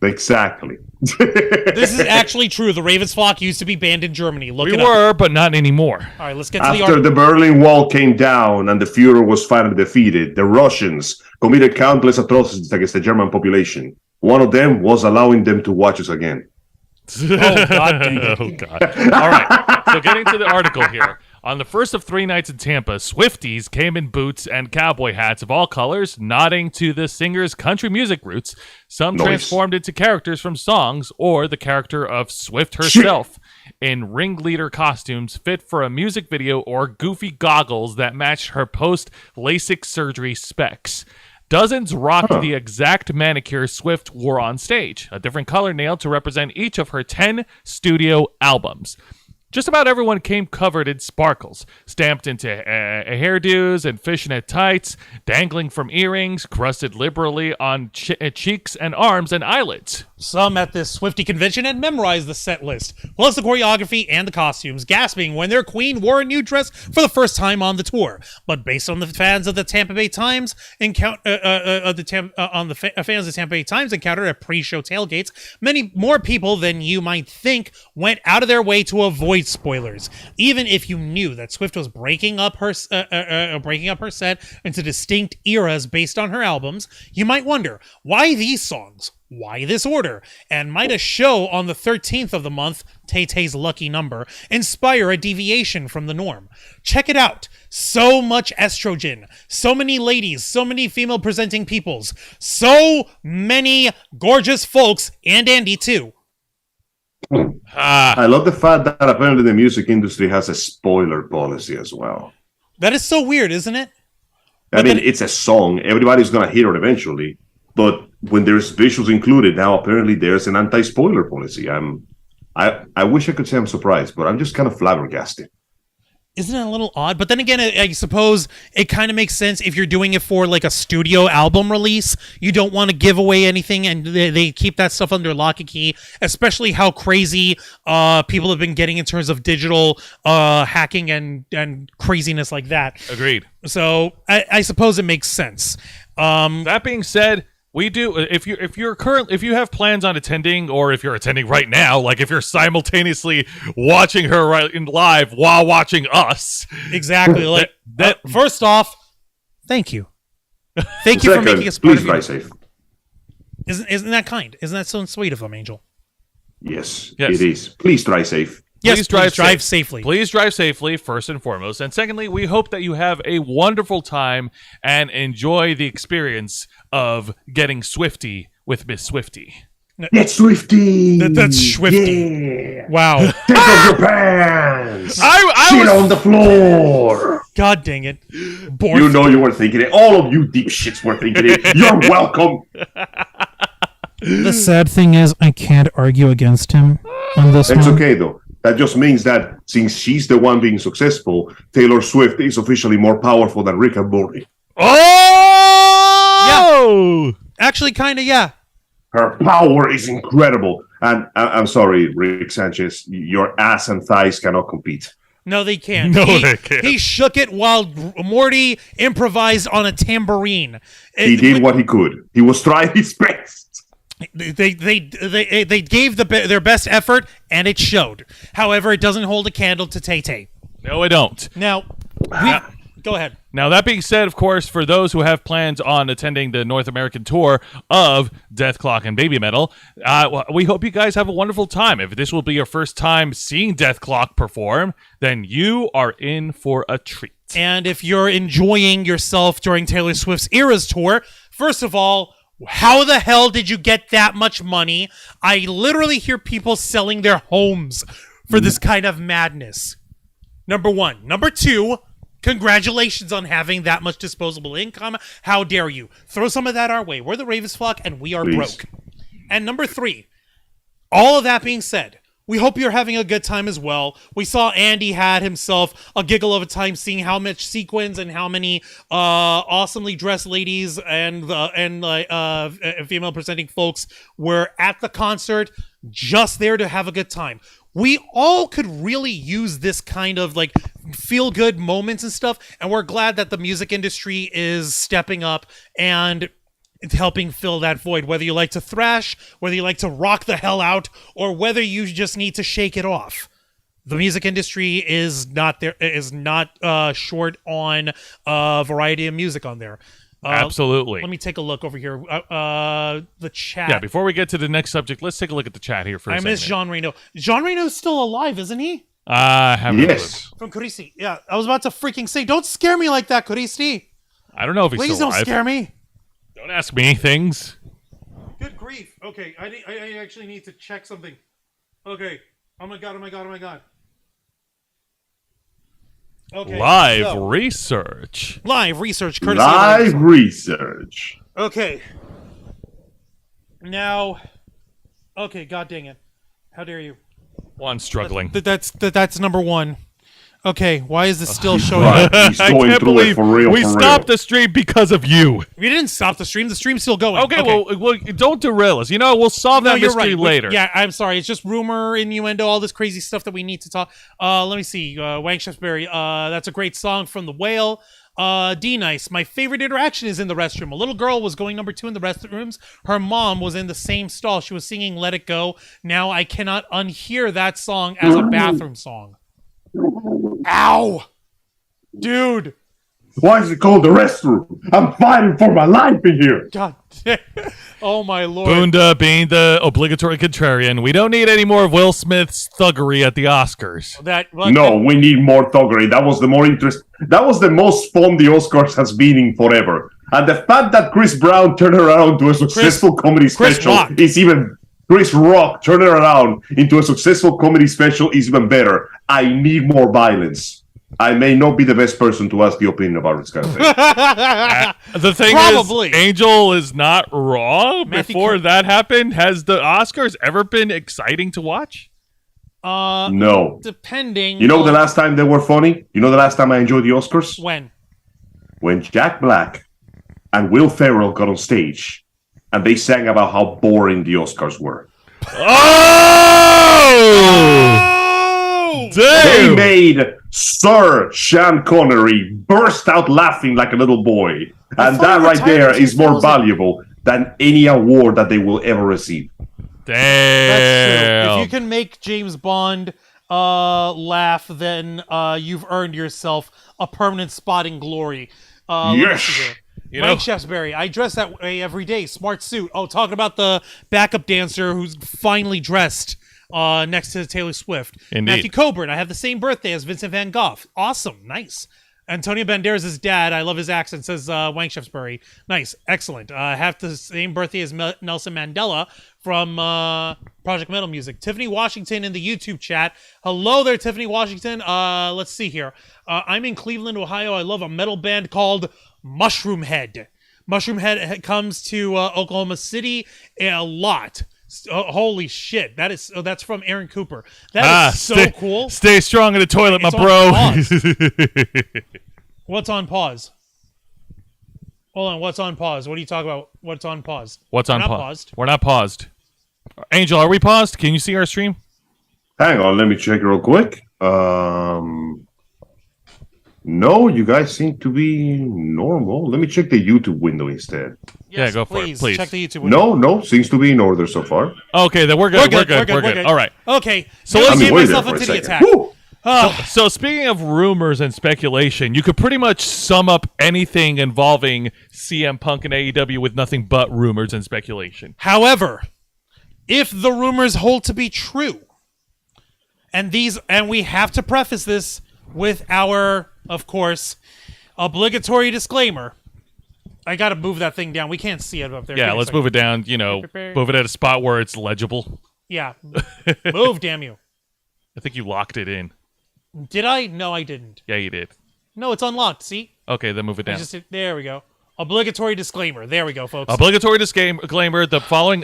Exactly. This is actually true. The Ravens flock used to be banned in Germany. Look it up. We were, but not anymore. All right, let's get to the After article. the Berlin Wall came down and the Führer was finally defeated, the Russians committed countless atrocities against the German population. One of them was allowing them to watch us again. Oh, God dang it. Oh, God. All right. So getting to the article here. On the first of 3 nights in Tampa, Swifties came in boots and cowboy hats of all colors, nodding to the singer's country music roots. Some Nice. transformed into characters from songs or the character of Swift herself in ringleader costumes fit for a music video or goofy goggles that matched her post-LASIK surgery specs. Dozens rocked the exact manicure Swift wore on stage, a different color nail to represent each of her 10 studio albums. Just about everyone came covered in sparkles, stamped into hairdos and fishnet tights, dangling from earrings, crusted liberally on cheeks and arms and eyelids. Some at this Swiftie convention had memorized the set list, plus the choreography and the costumes, gasping when their queen wore a new dress for the first time on the tour. But based on the fans of the Tampa Bay Times fans of the Tampa Bay Times encountered at pre-show tailgates, many more people than you might think went out of their way to avoid spoilers. Even if you knew that Swift was breaking up her set into distinct eras based on her albums, you might wonder, why these songs? Why this order? And might a show on the 13th of the month, Tay-Tay's lucky number, inspire a deviation from the norm? Check it out. So much estrogen, so many ladies, so many female presenting peoples, so many gorgeous folks, and Andy too. I love the fact that apparently the music industry has a spoiler policy as well. That is so weird, isn't it? I mean, it's a song. Everybody's going to hear it eventually. But when there's visuals included, now apparently there's an anti-spoiler policy. I wish I could say I'm surprised, but I'm just kind of flabbergasted. Isn't it a little odd? But then again, I suppose it kind of makes sense if you're doing it for like a studio album release. You don't want to give away anything, and they keep that stuff under lock and key, especially how crazy people have been getting in terms of digital hacking and craziness like that. Agreed. So I suppose it makes sense. That being said, we do. If you have plans on attending, or if you're attending right now, like if you're simultaneously watching her right in live while watching us, Exactly. Like that. First off, thank you. Thank you for making us part Please of drive your... safe. Isn't that kind? Isn't that so sweet of them, Angel? Yes, Yes. it is. Please drive safe. Yes, please drive safely. Please drive safely, first and foremost. And secondly, we hope that you have a wonderful time and enjoy the experience of getting Swifty with Miss Swifty. Get Swifty! That's Swifty. Yeah. Wow. Take off your pants! I Sit was on the floor! God dang it. You know you were thinking it. All of you deep shits were thinking it. You're welcome! The sad thing is, I can't argue against him on this It's one. okay, though. That just means that since she's the one being successful, Taylor Swift is officially more powerful than Rick and Morty. Oh! Actually, kind of, yeah. Her power is incredible. And I'm sorry, Rick Sanchez, your ass and thighs cannot compete. No, they can't. No, they can't. He shook it while Morty improvised on a tambourine. He did what he could. He was trying his best. They gave their best effort, and it showed. However, it doesn't hold a candle to Tay-Tay. No, I don't. Now, go ahead. Now, that being said, of course, for those who have plans on attending the North American tour of Dethklok and BabyMetal, we hope you guys have a wonderful time. If this will be your first time seeing Dethklok perform, then you are in for a treat. And if you're enjoying yourself during Taylor Swift's Eras tour, first of all, how the hell did you get that much money? I literally hear people selling their homes for this kind of madness. Number one. Number two, Congratulations on having that much disposable income. How dare you? Throw some of that our way. We're the Ravens flock, and we are Please. broke. And number 3, all of that being said, we hope you're having a good time as well. We saw Andy had himself a giggle of a time seeing how much sequins and how many awesomely dressed ladies and female presenting folks were at the concert, just there to have a good time. We all could really use this kind of like feel good moments and stuff, and we're glad that the music industry is stepping up and it's helping fill that void, whether you like to thrash, whether you like to rock the hell out, or whether you just need to shake it off. The music industry is not short on a variety of music on there. Absolutely. Let me take a look over here. The chat. Yeah, before we get to the next subject, let's take a look at the chat here for a I second. miss Jean Reno. Jean Reno's still alive, isn't he? I haven't Yes. From Kuristi. Yeah, I was about to freaking say, don't scare me like that, Kuristi. I don't know if he's Please still don't alive. scare me. Don't ask me things. Good grief. Okay, I actually need to check something. Okay. Oh my god, oh my god, oh my god. Okay. Live so, research. live research courtesy Live of research. Okay. Now, okay, god dang it. How dare you? One struggling. That's number 1. Okay, why is this still showing Right, up? he's I going can't through believe it for real. we for stopped real. the stream because of you. We didn't stop the stream. The stream's still going. Okay, well, don't derail us. You know, we'll solve that you're mystery right. later. Yeah, I'm sorry. It's just rumor, innuendo, all this crazy stuff that we need to talk. Let me see. Wang Shefsbury. That's a great song from The Whale. D-Nice. My favorite interaction is in the restroom. A little girl was going number 2 in the restrooms. Her mom was in the same stall. She was singing Let It Go. Now I cannot unhear that song as a bathroom song. Ow! Dude! Why is it called the restroom? I'm fighting for my life in here. God damn. Oh my lord. Boonda being the obligatory contrarian. We don't need any more of Will Smith's thuggery at the Oscars. No, we need more thuggery. That was the more interest. That was the most fun the Oscars has been in forever. And the fact that Chris Brown turned around to a successful comedy special Rock. is even. Chris Rock turning around into a successful comedy special is even better. I need more violence. I may not be the best person to ask the opinion about this kind of thing. The thing Probably. is, Angel is not wrong. Matthew Before Cr- that happened, has the Oscars ever been exciting to watch? No. Depending. You know on the last time they were funny? You know the last time I enjoyed the Oscars? when? When Jack Black and Will Ferrell got on stage and they sang about how boring the Oscars were. Oh! They Damn! made Sir Sean Connery burst out laughing like a little boy. And thought that you right retired there in is more 2000. valuable than any award that they will ever receive. That's true. Damn! If you can make James Bond laugh, then you've earned yourself a permanent spot in glory. Let me Yes. see here. You Mike know- Shefsbury, I dress that way every day. Smart suit. Oh, talking about the backup dancer who's finally dressed next to Taylor Swift. Indeed. Matthew Coburn, I have the same birthday as Vincent Van Gogh. Awesome. Nice. Antonio Banderas' dad, I love his accent, says Wang Shefsbury. Nice. Excellent. I have the same birthday as Nelson Mandela from Project Metal Music. Tiffany Washington in the YouTube chat. Hello there, Tiffany Washington. Let's see here. I'm in Cleveland, Ohio. I love a metal band called Mushroom Head. Mushroom Head comes to Oklahoma City a lot. Holy shit! That's from Aaron Cooper. That is so cool. Stay strong in the toilet, It's my on bro. What's on pause? Hold on. What's on pause? What are you talking about? What's on pause? What's We're on not pause? paused. We're not paused. Angel, are we paused? Can you see our stream? Hang on, let me check real quick. No, you guys seem to be normal. Let me check the YouTube window instead. Yeah, go for it, please. Check the YouTube window. No, seems to be in order so far. Okay, then we're good. We're good. All right. Okay, So so let's- let's I give wait there myself for a into the second. attack. Woo! So speaking of rumors and speculation, you could pretty much sum up anything involving CM Punk and AEW with nothing but rumors and speculation. However, if the rumors hold to be true, and we have to preface this with our, of course, obligatory disclaimer. I gotta move that thing down. We can't see it up there. Yeah, let's move it down. You know, move it at a spot where it's legible. Yeah, move, damn you. I think you locked it in. Did I? No, I didn't. Yeah, you did. No, it's unlocked. See? Okay, then move it down. There we go. Obligatory disclaimer. There we go, folks. Obligatory disclaimer. The following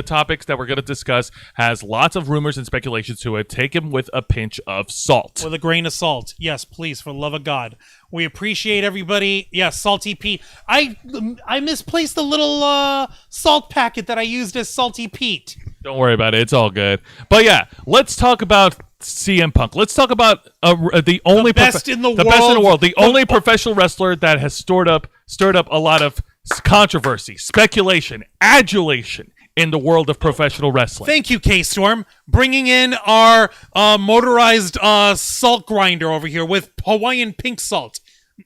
topics that we're going to discuss has lots of rumors and speculations to it. Take them with a pinch of salt. With a grain of salt. Yes, please, for the love of God. We appreciate everybody. Yes, Salty Pete. I misplaced the little salt packet that I used as Salty Pete. Don't worry about it. It's all good. But yeah, let's talk about CM Punk. Let's talk about the best in the world. The only professional wrestler that has stirred up a lot of controversy, speculation, adulation in the world of professional wrestling. Thank you, K-Storm. Bringing in our motorized salt grinder over here with Hawaiian pink salt.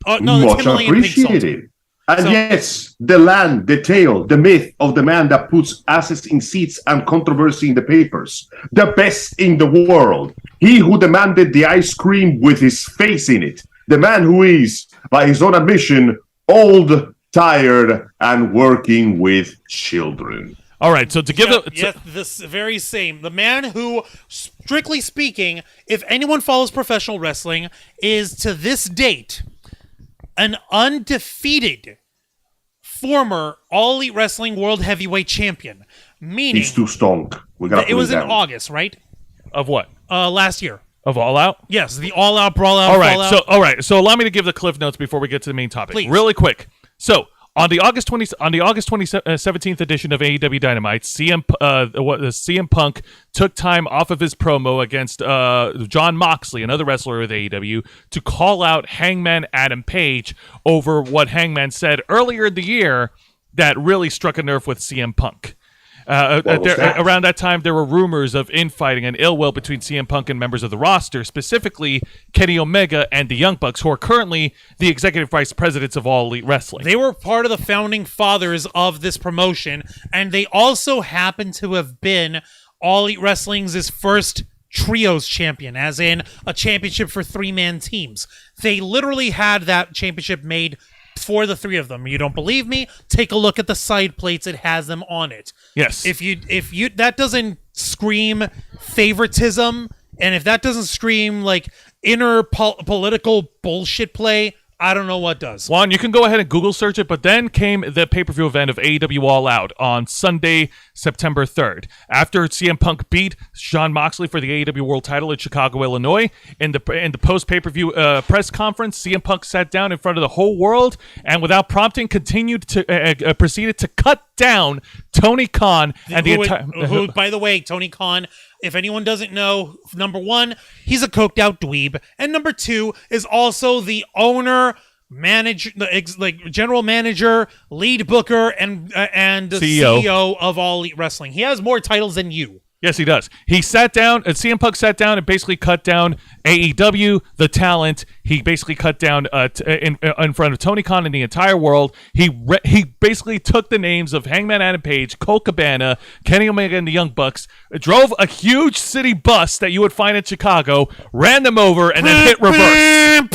No, much it's Himalayan pink salt. appreciated. And yes, the land, the tale, the myth of the man that puts asses in seats and controversy in the papers. The best in the world. He who demanded the ice cream with his face in it. The man who is, by his own admission, old, tired, and working with children. All right, so to give this very same. The man who, strictly speaking, if anyone follows professional wrestling, is to this date an undefeated former All Elite Wrestling World Heavyweight Champion. Meaning, he's too strong. We got. It was in August, right? Of what? Last year. Of All Out? Yes, the All Out, Brawl Out, All right. So allow me to give the cliff notes before we get to the main topic. Please. Really quick. So on the August 17th edition of AEW Dynamite, CM Punk took time off of his promo against Jon Moxley, another wrestler with AEW, to call out Hangman Adam Page over what Hangman said earlier in the year that really struck a nerve with CM Punk. Around that time, there were rumors of infighting and ill will between CM Punk and members of the roster, specifically Kenny Omega and the Young Bucks, who are currently the executive vice presidents of All Elite Wrestling. They were part of the founding fathers of this promotion, and they also happen to have been All Elite Wrestling's first trios champion, as in a championship for three-man teams. They literally had that championship made for the three of them. You don't believe me? Take a look at the side plates. It has them on it. Yes. If you that doesn't scream favoritism, and if that doesn't scream like inner political bullshit play, I don't know what does. Juan, you can go ahead and Google search it, but then came the pay-per-view event of AEW All Out on Sunday, September 3rd. After CM Punk beat Jon Moxley for the AEW World title in Chicago, Illinois, in the post-pay-per-view press conference, CM Punk sat down in front of the whole world and without prompting proceeded to cut down Tony Khan and the entire... Who, by the way, Tony Khan, if anyone doesn't know, number one, he's a coked out dweeb, and number two is also the owner, general manager, lead booker, and the CEO of All Elite Wrestling. He has more titles than you. Yes, he does. He sat down, and CM Punk sat down and basically cut down AEW, the talent. He basically cut down in front of Tony Khan and the entire world. He basically took the names of Hangman Adam Page, Colt Cabana, Kenny Omega, and the Young Bucks, drove a huge city bus that you would find in Chicago, ran them over, and then hit reverse.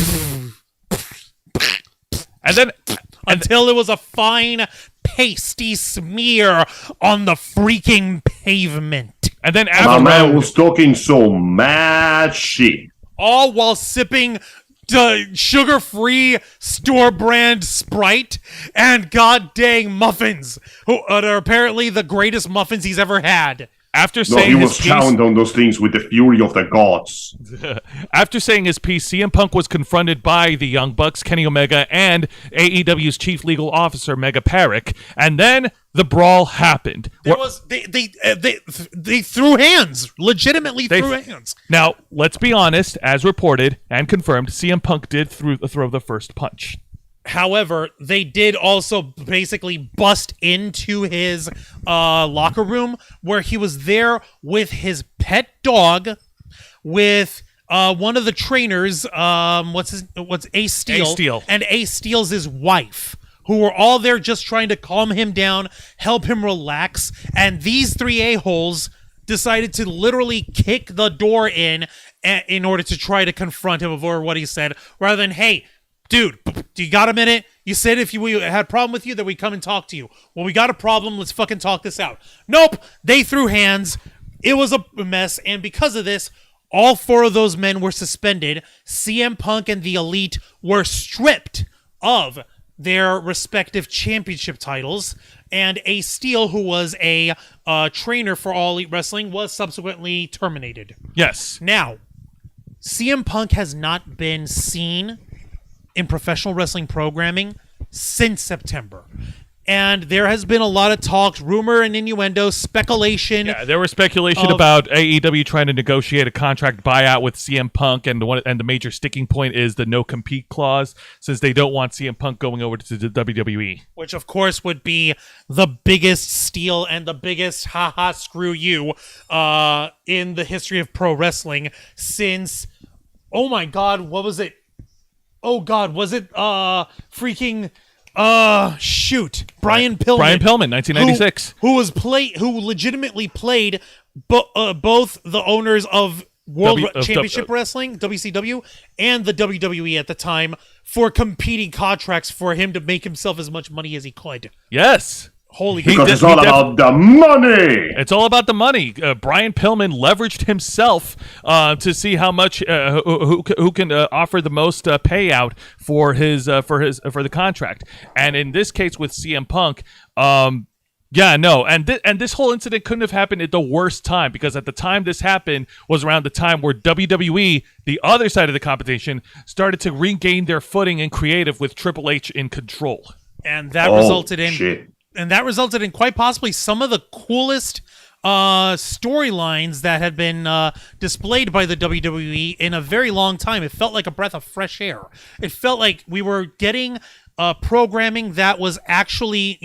Until it was a fine, pasty smear on the freaking pavement. And then my man was talking so mad shit. All while sipping sugar-free store-brand Sprite and god-dang muffins, who are apparently the greatest muffins he's ever had. After saying he was chowing on those things with the fury of the gods. After saying his piece, CM Punk was confronted by the Young Bucks, Kenny Omega, and AEW's chief legal officer, Mega Parrick, and then the brawl happened. They threw hands, legitimately threw hands. Now, let's be honest, as reported and confirmed, CM Punk did throw the first punch. However, they did also basically bust into his locker room where he was there with his pet dog, with one of the trainers, Ace Steel, and Ace Steel's his wife, who were all there just trying to calm him down, help him relax, and these three a-holes decided to literally kick the door in order to try to confront him over what he said, rather than, hey, dude, do you got a minute? You said if we had a problem with you that we come and talk to you. Well, we got a problem. Let's fucking talk this out. Nope. They threw hands. It was a mess. And because of this, All 4 of those men were suspended. CM Punk and the Elite were stripped of their respective championship titles, and Ace Steel, who was a trainer for All Elite Wrestling, was subsequently terminated. Yes. Now, CM Punk has not been seen in professional wrestling programming since September. And there has been a lot of talk, rumor and innuendo, speculation. Yeah, there was speculation about AEW trying to negotiate a contract buyout with CM Punk, and the major sticking point is the no compete clause, since they don't want CM Punk going over to the WWE. Which, of course, would be the biggest steal and the biggest haha screw you in the history of pro wrestling since, oh my God, what was it? Oh God, was it freaking... Brian Pillman. Brian Pillman, 1996. Who legitimately played both the owners of Championship Wrestling, WCW, and the WWE at the time for competing contracts for him to make himself as much money as he could. Yes. Holy Because it's all about the money. It's all about the money. Brian Pillman leveraged himself to see how much who can offer the most payout for the contract. And in this case with CM Punk, and this whole incident couldn't have happened at the worst time, because at the time this happened was around the time where WWE, the other side of the competition, started to regain their footing in creative with Triple H in control. And that resulted in quite possibly some of the coolest storylines that had been displayed by the WWE in a very long time. It felt like a breath of fresh air. It felt like we were getting programming that was actually,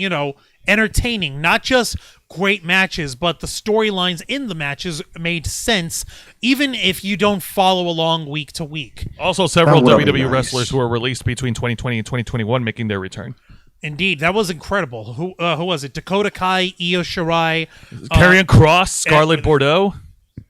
entertaining, not just great matches, but the storylines in the matches made sense, even if you don't follow along week to week. Also, several WWE wrestlers who were released between 2020 and 2021 making their return. Indeed, that was incredible. Who was it? Dakota Kai, Io Shirai, Karrion Kross, Scarlett Bordeaux.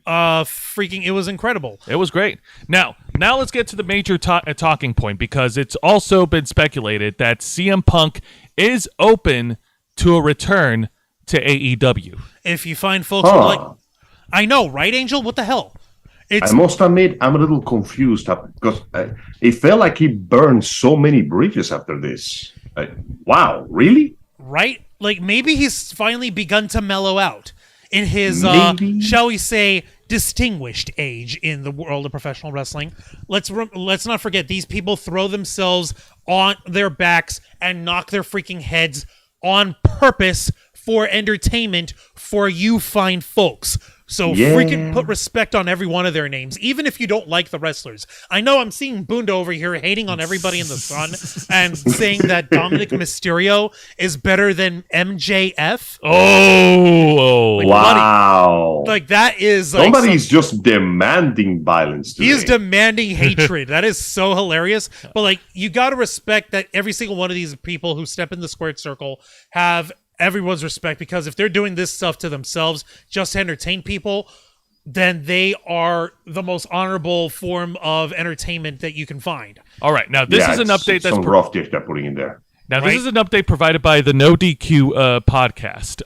It was incredible. It was great. Now let's get to the major talking point, because it's also been speculated that CM Punk is open to a return to AEW. If you find folks who like, I know, right, Angel? What the hell? I must admit, I'm a little confused because it felt like he burned so many bridges after this. Wow, really? Right? Like, maybe he's finally begun to mellow out in his, shall we say, distinguished age in the world of professional wrestling. Let's not forget, these people throw themselves on their backs and knock their freaking heads on purpose for entertainment for you fine folks. So freaking put respect on every one of their names, even if you don't like the wrestlers. I know I'm seeing Bundo over here hating on everybody in the sun and saying that Dominic Mysterio is better than MJF. Wow. Like, that is... Somebody's just demanding violence today. He is demanding hatred. That is so hilarious. But, you got to respect that every single one of these people who step in the squared circle have everyone's respect, because if they're doing this stuff to themselves just to entertain people, then they are the most honorable form of entertainment that you can find. All right, now this is an update that's rough dish they're putting in there. Now, this is an update provided by the No DQ podcast.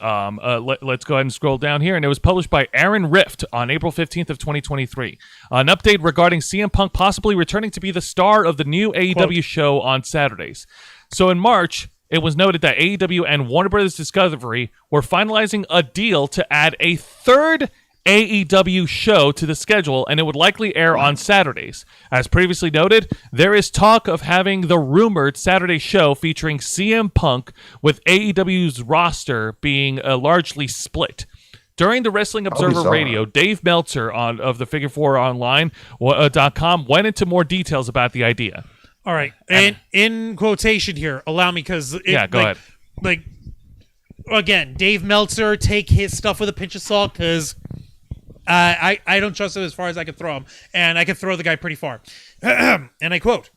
Let's go ahead and scroll down here, and it was published by Aaron Rift on April 15th of 2023. An update regarding CM Punk possibly returning to be the star of the new AEW show on Saturdays. So in March, it was noted that AEW and Warner Bros. Discovery were finalizing a deal to add a third AEW show to the schedule, and it would likely air on Saturdays. As previously noted, there is talk of having the rumored Saturday show featuring CM Punk, with AEW's roster being largely split. During the Wrestling Observer Radio, Dave Meltzer of the Figure4Online.com went into more details about the idea. All right, and in quotation here, allow me, because... Yeah, go ahead. Again, Dave Meltzer, take his stuff with a pinch of salt, because I don't trust him as far as I can throw him, and I can throw the guy pretty far. And I quote,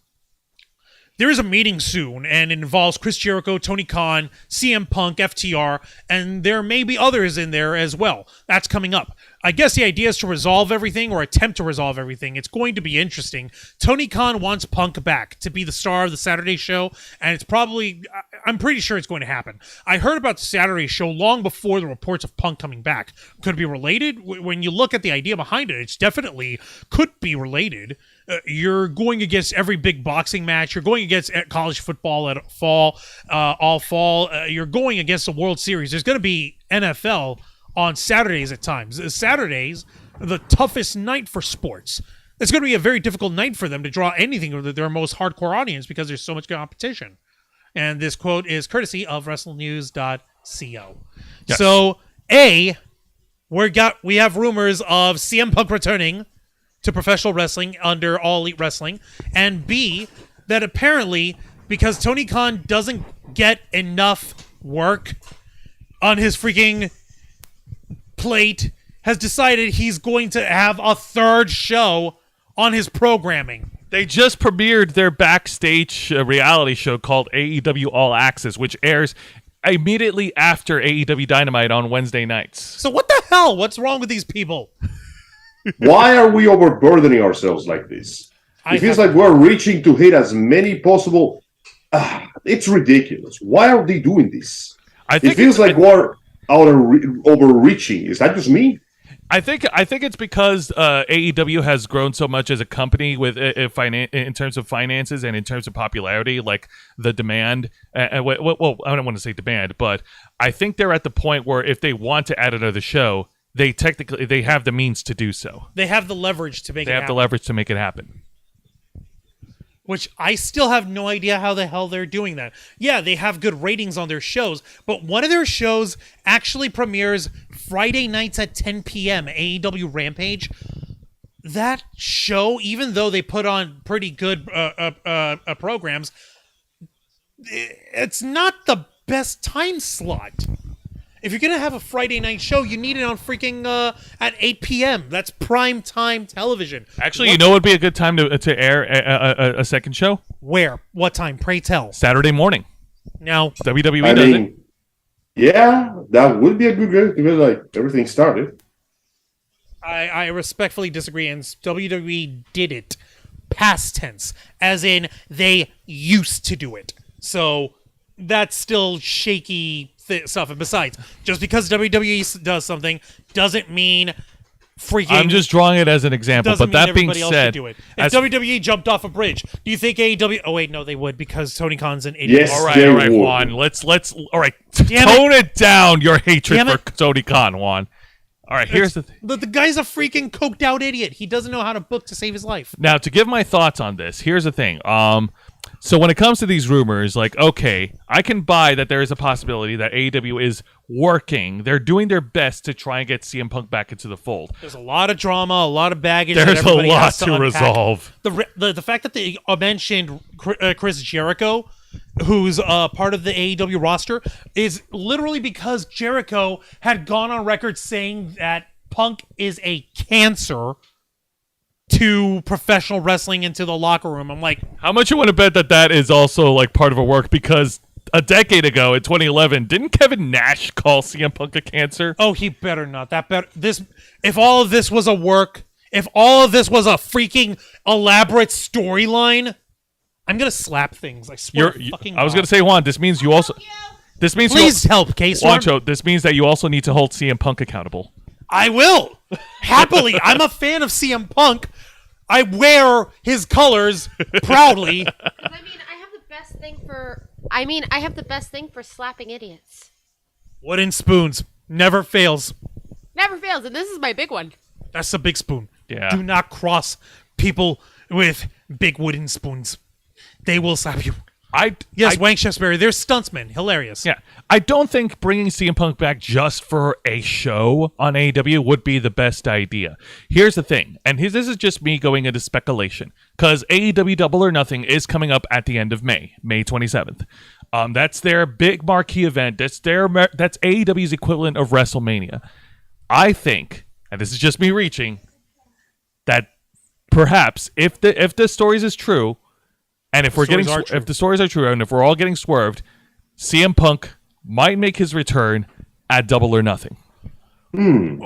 there is a meeting soon, and it involves Chris Jericho, Tony Khan, CM Punk, FTR, and there may be others in there as well. That's coming up. I guess the idea is to resolve everything or attempt to resolve everything. It's going to be interesting. Tony Khan wants Punk back to be the star of the Saturday show, and it's probably, I'm pretty sure it's going to happen. I heard about the Saturday show long before the reports of Punk coming back. Could it be related? When you look at the idea behind it, it's definitely could be related. You're going against every big boxing match. You're going against college football at all fall. You're going against the World Series. There's going to be NFL on Saturdays at times. Saturdays, the toughest night for sports. It's going to be a very difficult night for them to draw anything with their most hardcore audience because there's so much competition. And this quote is courtesy of WrestleNews.co. Yes. So, we have rumors of CM Punk returning to professional wrestling under All Elite Wrestling, and B, that apparently, because Tony Khan doesn't get enough work on his freaking plate, has decided he's going to have a third show on his programming. They just premiered their backstage reality show called AEW All Access, which airs immediately after AEW Dynamite on Wednesday nights. So what the hell? What's wrong with these people? Why are we overburdening ourselves like this? It feels like we're reaching to hit as many possible. It's ridiculous. Why are they doing this? It feels like we're overreaching. Is that just me? I think it's because AEW has grown so much as a company with in terms of finances and in terms of popularity, like the demand. Well, I don't want to say demand, but I think they're at the point where if they want to add another show, they have the means to do so. They have the leverage to make it happen. They have the leverage to make it happen. Which I still have no idea how the hell they're doing that. Yeah, they have good ratings on their shows, but one of their shows actually premieres Friday nights at 10 p.m., AEW Rampage. That show, even though they put on pretty good programs, it's not the best time slot. If you're going to have a Friday night show, you need it on freaking at 8 p.m. That's prime time television. Actually, you know what would be a good time to air a second show? Where? What time? Pray tell. Saturday morning. Now, WWE does it. Yeah, that would be a good because like everything started. I respectfully disagree, and WWE did it past tense, as in they used to do it. So that's still shaky stuff. And besides, just because WWE does something doesn't mean freaking. I'm just drawing it as an example. But that being said, do it. If WWE jumped off a bridge, do you think AEW? Oh wait, no, they would because Tony Khan's an idiot. Yes, all right, Juan. Let's. All right, tone it down. Your hatred for Tony Khan, Juan. All right, here's the thing. The guy's a freaking coked out idiot. He doesn't know how to book to save his life. Now, to give my thoughts on this, here's the thing. So when it comes to these rumors, like, okay, I can buy that there is a possibility that AEW is working. They're doing their best to try and get CM Punk back into the fold. There's a lot of drama, a lot of baggage. There's that a lot has to resolve. The fact that they mentioned Chris Jericho, who's part of the AEW roster, is literally because Jericho had gone on record saying that Punk is a cancer to professional wrestling and to the locker room. I'm like, how much you want to bet that is also like part of a work? Because a decade ago in 2011, didn't Kevin Nash call CM Punk a cancer? Oh, he better not. If all of this was a work, if all of this was a freaking elaborate storyline, I'm gonna slap things. I swear. I was gonna say, Juan. This means you also. This means please help, Case. Juancho, this means that you also need to hold CM Punk accountable. I will happily. I'm a fan of CM Punk. I wear his colors proudly. I have the best thing for slapping idiots. Wooden spoons never fails. Never fails, and this is my big one. That's a big spoon. Yeah. Do not cross people with big wooden spoons. They will slap you. Wank Shefsbury, they're stuntsmen. Hilarious. Yeah. I don't think bringing CM Punk back just for a show on AEW would be the best idea. Here's the thing, and this is just me going into speculation, because AEW Double or Nothing is coming up at the end of May 27th. That's their big marquee event. That's AEW's equivalent of WrestleMania. I think, and this is just me reaching, that perhaps if the stories is true, And if we're getting, if the stories are true, and if we're all getting swerved, CM Punk might make his return at Double or Nothing. It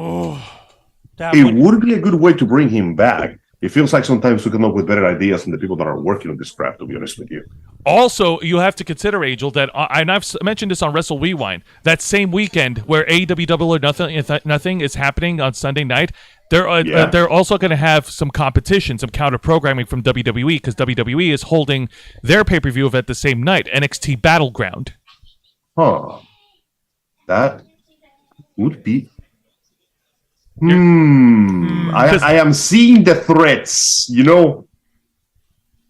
would be a good way to bring him back. It feels like sometimes we come up with better ideas than the people that are working on this crap, to be honest with you. Also, you have to consider, Angel, that, and I've mentioned this on Wrestle Rewind, that same weekend where AEW Double or Nothing is happening on Sunday night, they're also going to have some competition, some counter-programming from WWE, because WWE is holding their pay-per-view event the same night, NXT Battleground. Huh. That would be... I am seeing the threats, you know.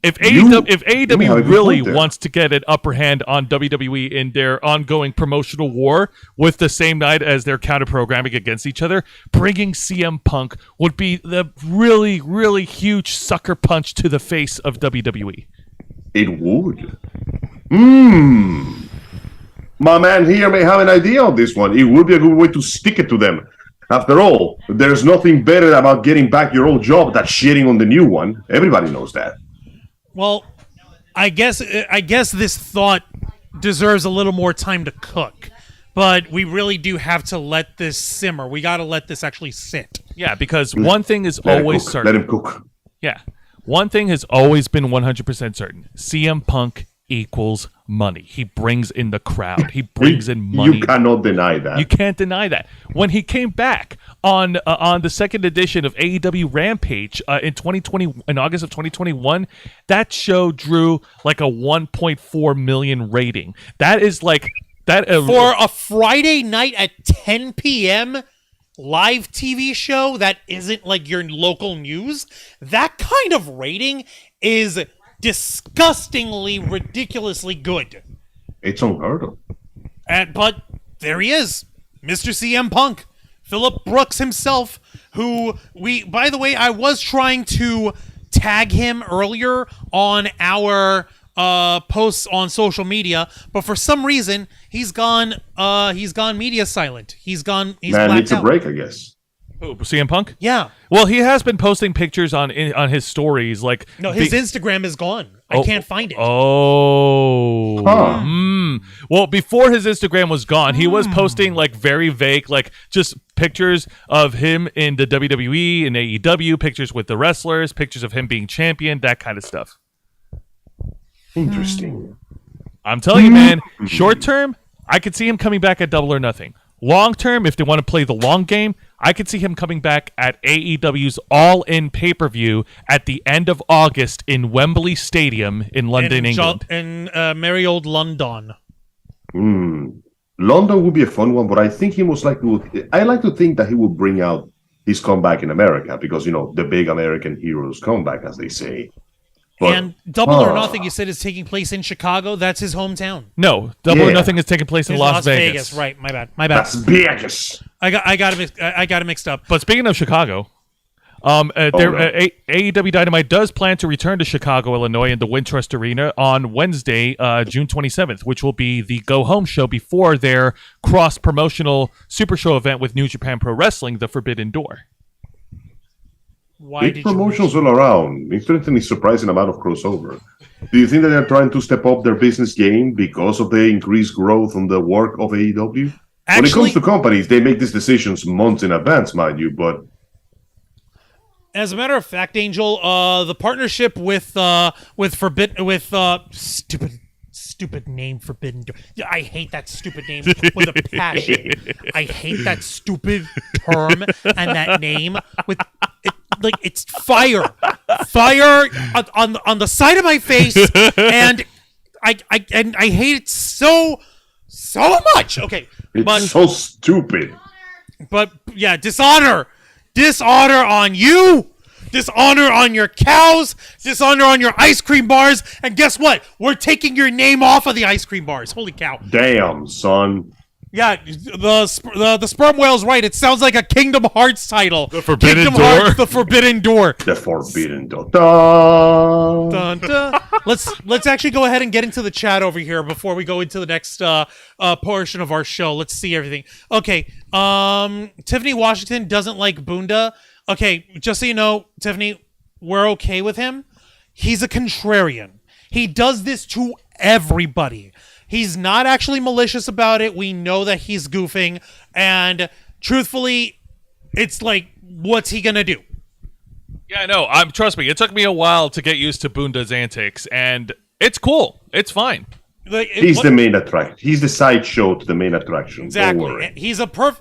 If AEW really wants to get an upper hand on WWE in their ongoing promotional war with the same night as their counter-programming against each other, bringing CM Punk would be the really, really huge sucker punch to the face of WWE. It would. My man here may have an idea on this one. It would be a good way to stick it to them. After all, there's nothing better about getting back your old job than shitting on the new one. Everybody knows that. Well, I guess this thought deserves a little more time to cook, but we really do have to let this simmer. We got to let this actually sit. Yeah, because one thing is always certain. Let him cook. Yeah. One thing has always been 100% certain. CM Punk equals money. He brings in the crowd. He brings in money. You cannot deny that. You can't deny that. When he came back on the second edition of AEW Rampage in August of 2021, that show drew like a 1.4 million rating. That is like that for a Friday night at 10 p.m. live TV show that isn't like your local news. That kind of rating is disgustingly, ridiculously good. It's unheard of. But there he is, Mr. CM Punk, Phillip Brooks himself, who by the way, I was trying to tag him earlier on our posts on social media, but for some reason he's gone media silent. He's blacked needs a out. break, I guess. Who, CM Punk? Yeah. Well, he has been posting pictures on his stories. Like no, his Instagram is gone. I can't find it. Oh. Huh. Well, before his Instagram was gone, he was posting like very vague, like just pictures of him in the WWE and AEW, pictures with the wrestlers, pictures of him being champion, that kind of stuff. Interesting. I'm telling you, man, short term, I could see him coming back at Double or Nothing. Long term, if they want to play the long game, I could see him coming back at AEW's All-In pay-per-view at the end of August in Wembley Stadium in London, England. In merry old London. London would be a fun one, but I think he most likely would. I like to think that he will bring out his comeback in America because, you know, the big American heroes comeback, as they say. But, and Double or Nothing, you said, is taking place in Chicago. That's his hometown. No, Double or Nothing is taking place in Las Vegas. Right, my bad. Las Vegas. I got it mixed up. But speaking of Chicago, AEW Dynamite does plan to return to Chicago, Illinois, in the Wintrust Arena on Wednesday, June 27th, which will be the go-home show before their cross-promotional Super Show event with New Japan Pro Wrestling, the Forbidden Door. Big promotions all around. Interesting, a surprising amount of crossover. Do you think that they're trying to step up their business game because of the increased growth on the work of AEW? When it comes to companies, they make these decisions months in advance, mind you, but... As a matter of fact, Angel, the partnership with stupid name, Forbidden Door. I hate that stupid name with a passion. I hate that stupid term and that name with... Like it's fire on the side of my face, and I hate it so much. Okay, it's so stupid. But yeah, dishonor on you, dishonor on your cows, dishonor on your ice cream bars, and guess what? We're taking your name off of the ice cream bars. Holy cow! Damn, son. Yeah, the sperm whale's right. It sounds like a Kingdom Hearts title. The Forbidden Kingdom Door. Hearts, the Forbidden Door. The Forbidden Door. Dun. Dun, dun. Let's actually go ahead and get into the chat over here before we go into the next portion of our show. Let's see everything. Okay. Tiffany Washington doesn't like Bunda. Okay, just so you know, Tiffany, we're okay with him. He's a contrarian. He does this to everybody. He's not actually malicious about it. We know that he's goofing. And truthfully, it's like, what's he going to do? Yeah, I know. Trust me, it took me a while to get used to Bunda's antics, and it's cool. It's fine. Like, He's the main attraction. He's the sideshow to the main attraction. Exactly. Don't worry.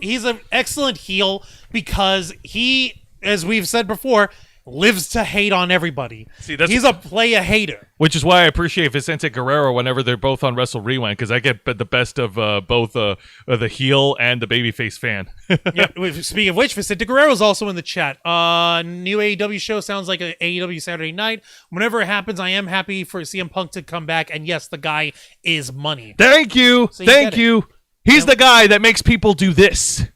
He's an excellent heel because he, as we've said before, lives to hate on everybody. See, he's a play-a-hater. Which is why I appreciate Vicente Guerrero whenever they're both on Wrestle Rewind, because I get the best of both the heel and the babyface fan. Yeah. Speaking of which, Vicente Guerrero's also in the chat. New AEW show sounds like an AEW Saturday night. Whenever it happens, I am happy for CM Punk to come back. And yes, the guy is money. Thank you. So Thank you. He's the guy that makes people do this.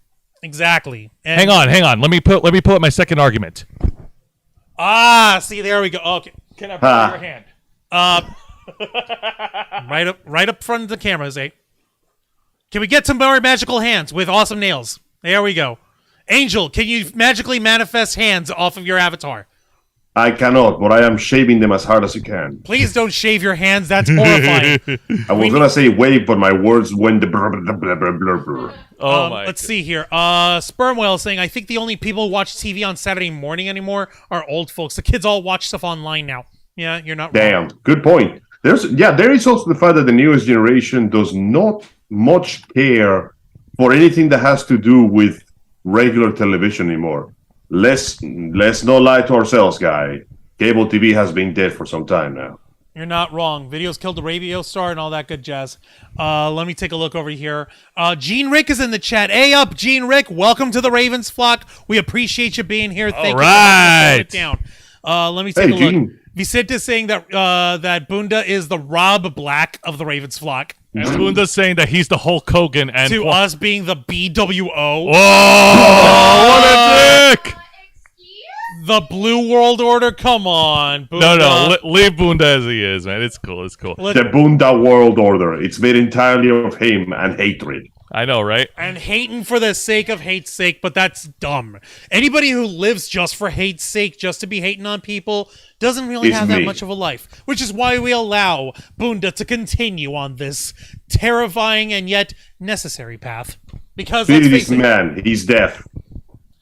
Exactly. And Hang on. Let me pull up my second argument. See, there we go. Okay. Can I borrow your hand? Right up front of the camera, Zay. Can we get some more magical hands with awesome nails? There we go. Angel, can you magically manifest hands off of your avatar? I cannot, but I am shaving them as hard as you can. Please don't shave your hands. That's horrifying. I was gonna say wave, but my words went the blur, blur, blur, blur, blur, blur. Oh my. Let's see here. Sperm Whale saying, I think the only people who watch TV on Saturday morning anymore are old folks. The kids all watch stuff online now. Yeah, you're not Damn, wrong. good point. There is also the fact that the newest generation does not much care for anything that has to do with regular television anymore. Let's not lie to ourselves, guy. Cable TV has been dead for some time now. You're not wrong. Videos killed the radio star and all that good jazz. Let me take a look over here. Gene Rick is in the chat. Hey up, Gene Rick. Welcome to the Ravens flock. We appreciate you being here. Thank you. Right. It down. Let me take a look. Gene. Vicente is saying that that Bunda is the Rob Black of the Ravens flock. And Bunda's saying that he's the Hulk Hogan, and To us being the BWO. Oh, what a dick! The Blue World Order. Come on, Bunda. No, leave Bunda as he is, man. It's cool. The Bunda World Order. It's made entirely of him and hatred. I know, right? And hating for the sake of hate's sake, but that's dumb. Anybody who lives just for hate's sake, just to be hating on people, doesn't really It's have that me. much of a life. Which is why we allow Bunda to continue on this terrifying and yet necessary path. Because let's This face it, man, he's deaf.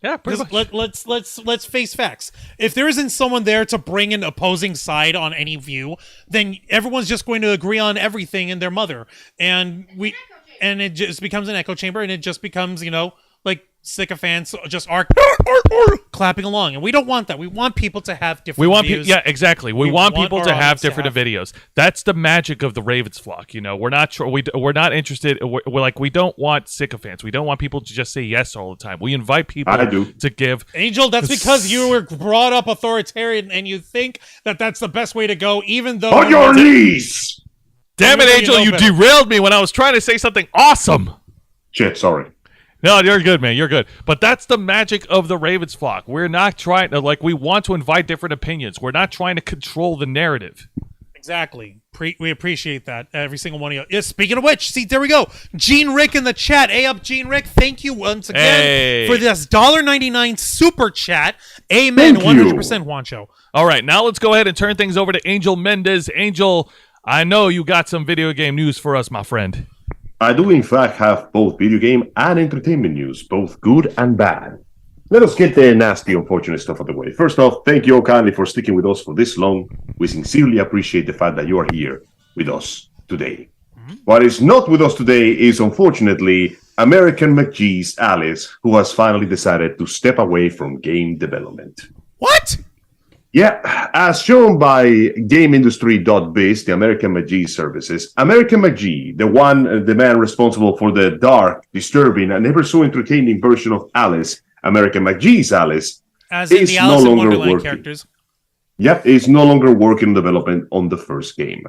Yeah, pretty much. let's face facts. If there isn't someone there to bring an opposing side on any view, then everyone's just going to agree on everything and their mother, and it just becomes an echo chamber, and it just becomes like sycophants just are clapping along, and we don't want that. We want people to have different. We want views. yeah, exactly. We want people our to have audience to different have- videos. That's the magic of the Ravens flock. We're not we're not interested. We're like, we don't want sycophants. We don't want people to just say yes all the time. We invite people I do. to give. Angel, that's because you were brought up authoritarian, and you think that that's the best way to go, even though On your knees! Damn it, You Angel! know You better. derailed me when I was trying to say something awesome. Shit, sorry. No, you're good, man. You're good. But that's the magic of the Ravens flock. We're not trying to, we want to invite different opinions. We're not trying to control the narrative. Exactly. We appreciate that, every single one of you. Yeah, speaking of which, see, there we go. Gene Rick in the chat. Hey up, Gene Rick. Thank you once again Hey. for this $1.99 super chat. Amen. Thank you. 100% Juancho. All right, now let's go ahead and turn things over to Angel Mendez. Angel, I know you got some video game news for us, my friend. I do in fact have both video game and entertainment news, both good and bad. Let us get the nasty, unfortunate stuff out of the way. First off, thank you all kindly for sticking with us for this long. We sincerely appreciate the fact that you are here with us today. What is not with us today is, unfortunately, American McGee's Alice, who has finally decided to step away from game development. What? Yeah, as shown by GameIndustry.biz, the American McGee services, American McGee, the man responsible for the dark, disturbing, and ever so entertaining version of Alice, American McGee's Alice, As in is the no Alice in longer Wonderland working. characters. Yep, is no longer working on development on the first game.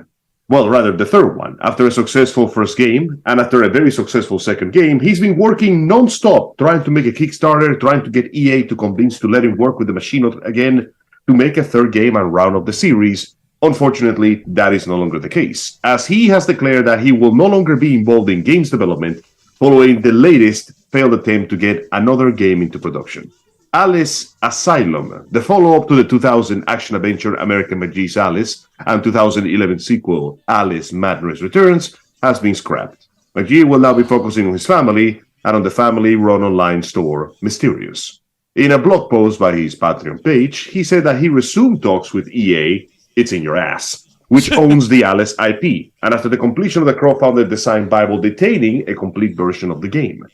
Well, rather, the third one. After a successful first game, and after a very successful second game, he's been working non-stop, trying to make a Kickstarter, trying to get EA to convince to let him work with the machine again, to make a third game and round up the series. Unfortunately, that is no longer the case, as he has declared that he will no longer be involved in games development following the latest failed attempt to get another game into production. Alice Asylum, the follow-up to the 2000 action-adventure American McGee's Alice and 2011 sequel Alice Madness Returns, has been scrapped. McGee will now be focusing on his family and on the family-run online store Mysterious. In a blog post by his Patreon page, he said that he resumed talks with EA, It's in Your Ass, which owns the Alice IP, and after the completion of the crowdfunded design Bible detaining a complete version of the game.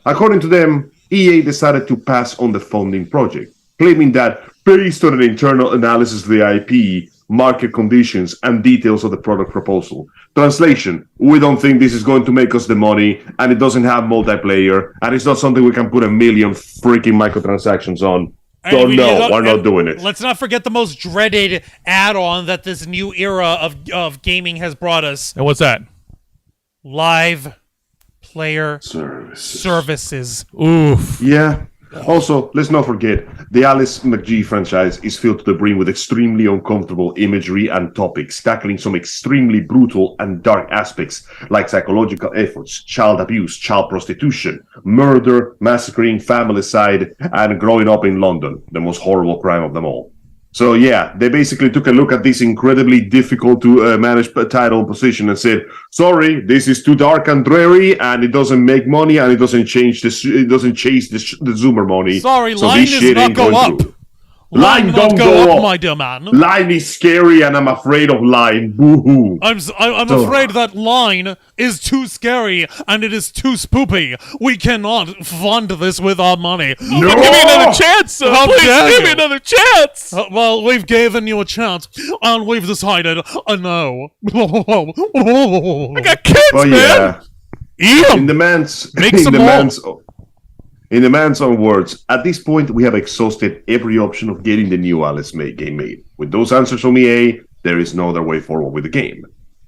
According to them, EA decided to pass on the funding project, claiming that based on an internal analysis of the IP, market conditions, and details of the product proposal. Translation, we don't think this is going to make us the money, and it doesn't have multiplayer, and it's not something we can put a million freaking microtransactions on. So no, we're not doing it. Let's not forget the most dreaded add-on that this new era of gaming has brought us. And what's that? Live player Services. services. Oof. Yeah. Also, let's not forget, the Alice McGee franchise is filled to the brim with extremely uncomfortable imagery and topics, tackling some extremely brutal and dark aspects like psychological efforts, child abuse, child prostitution, murder, massacring familicide, and growing up in London, the most horrible crime of them all. So yeah, they basically took a look at this incredibly difficult to manage title position and said, "Sorry, this is too dark and dreary, and it doesn't make money, and it doesn't chase the Zoomer money. Sorry, so line this does shit not ain't go going up. through." Line Line not don't go go up, up. my dear man. Line is scary, and I'm afraid of line. Boo-hoo. I'm So- afraid that line is too scary and it is too spoopy. We cannot fund this with our money. No! Give me another chance, sir. How Please dare give me you. another chance. Well, we've given you a chance, and we've decided a no. I got kids, Oh man. yeah. Eat In 'em. the man's Make in some the more. man's in the man's own words, at this point we have exhausted every option of getting the new Alice game made. With those answers from EA, there is no other way forward with the game.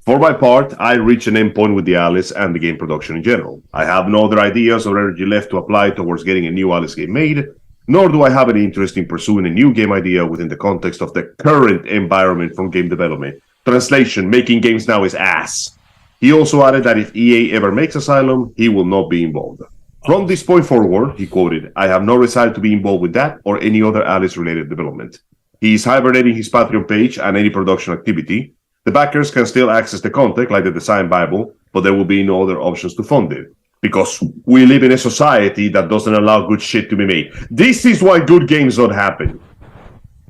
For my part, I reached an endpoint with the Alice and the game production in general. I have no other ideas or energy left to apply towards getting a new Alice game made, nor do I have any interest in pursuing a new game idea within the context of the current environment from game development. Translation, making games now is ass. He also added that if EA ever makes Asylum, he will not be involved. From this point forward, he quoted, "I have no desire to be involved with that or any other Alice-related development." He is hibernating his Patreon page and any production activity. The backers can still access the content, like the Design Bible, but there will be no other options to fund it. Because we live in a society that doesn't allow good shit to be made. This is why good games don't happen.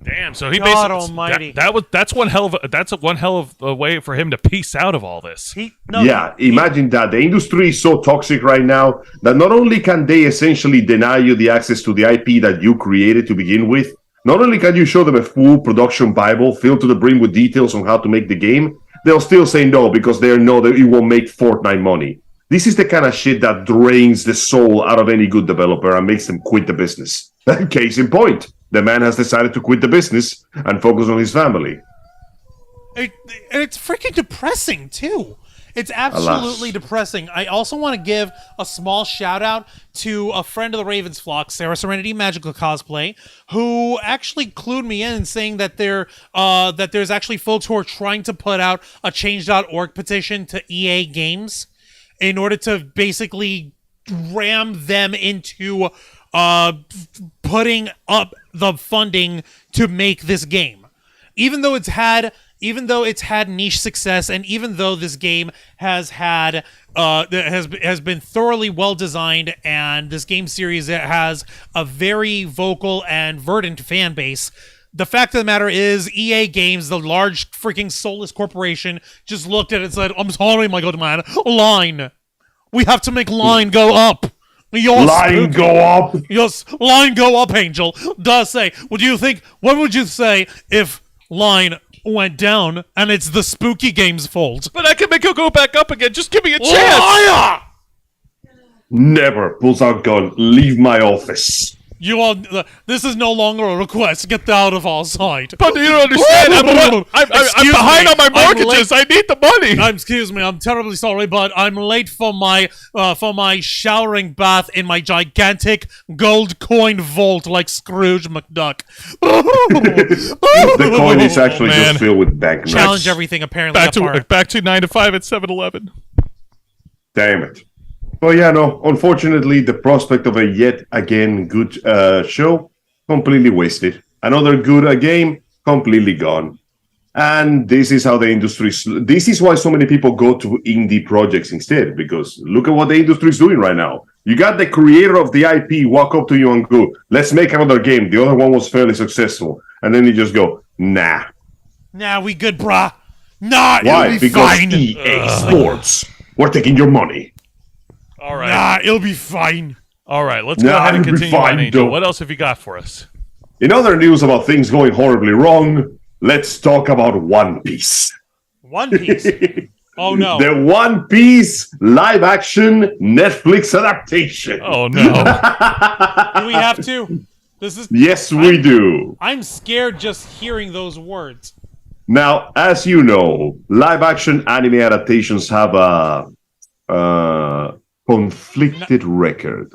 Damn. So he God basically almighty. that's one hell of a way for him to peace out of all this. Yeah, imagine that. The industry is so toxic right now that not only can they essentially deny you the access to the IP that you created to begin with, not only can you show them a full production Bible filled to the brim with details on how to make the game, they'll still say no because they know that it won't make Fortnite money. This is the kind of shit that drains the soul out of any good developer and makes them quit the business. Case in point, the man has decided to quit the business and focus on his family. It's freaking depressing too. It's absolutely depressing. I also want to give a small shout out to a friend of the Ravens flock, Sarah Serenity Magical Cosplay, who actually clued me in saying that there's actually folks who are trying to put out a change.org petition to EA Games in order to basically ram them into putting up the funding to make this game. Even though it's had niche success, and even though this game has been thoroughly well designed, and this game series has a very vocal and verdant fan base, the fact of the matter is EA Games, the large freaking soulless corporation, just looked at it and said, "I'm sorry, my good man, line. We have to make line go up." Line go up! Yes, line go up, Angel. Does say, what would you say if line went down and it's the spooky game's fault? But I can make it go back up again. Just give me a chance. Liar! Never pulls out gun. Leave my office. This is no longer a request. Get out of our sight. But you don't understand. I'm behind on my mortgages. I need the money. Excuse me. I'm terribly sorry, but I'm late for my showering bath in my gigantic gold coin vault like Scrooge McDuck. The coin is actually man. just filled with banknotes. Challenge everything apparently. Back to 9 to 5 at 7-Eleven. Damn it. Well, yeah, no. Unfortunately, the prospect of a yet again good show completely wasted. Another good game, completely gone. And this is how the industry. This is why so many people go to indie projects instead. Because look at what the industry is doing right now. You got the creator of the IP walk up to you and go, "Let's make another game. The other one was fairly successful," and then you just go, "Nah." Nah, we good, brah. Nah, Why? it'll be Because fine. EA Sports. We're taking your money. All right. Nah, it'll be fine. All right. Let's go ahead and it'll be continue on, fine, Angel. though. What else have you got for us? In other news about things going horribly wrong, let's talk about One Piece. One Piece. Oh no. The One Piece live-action Netflix adaptation. Oh, no. Do we have to? This is. Yes, we do. I'm scared just hearing those words. Now, as you know, live-action anime adaptations have a conflicted record.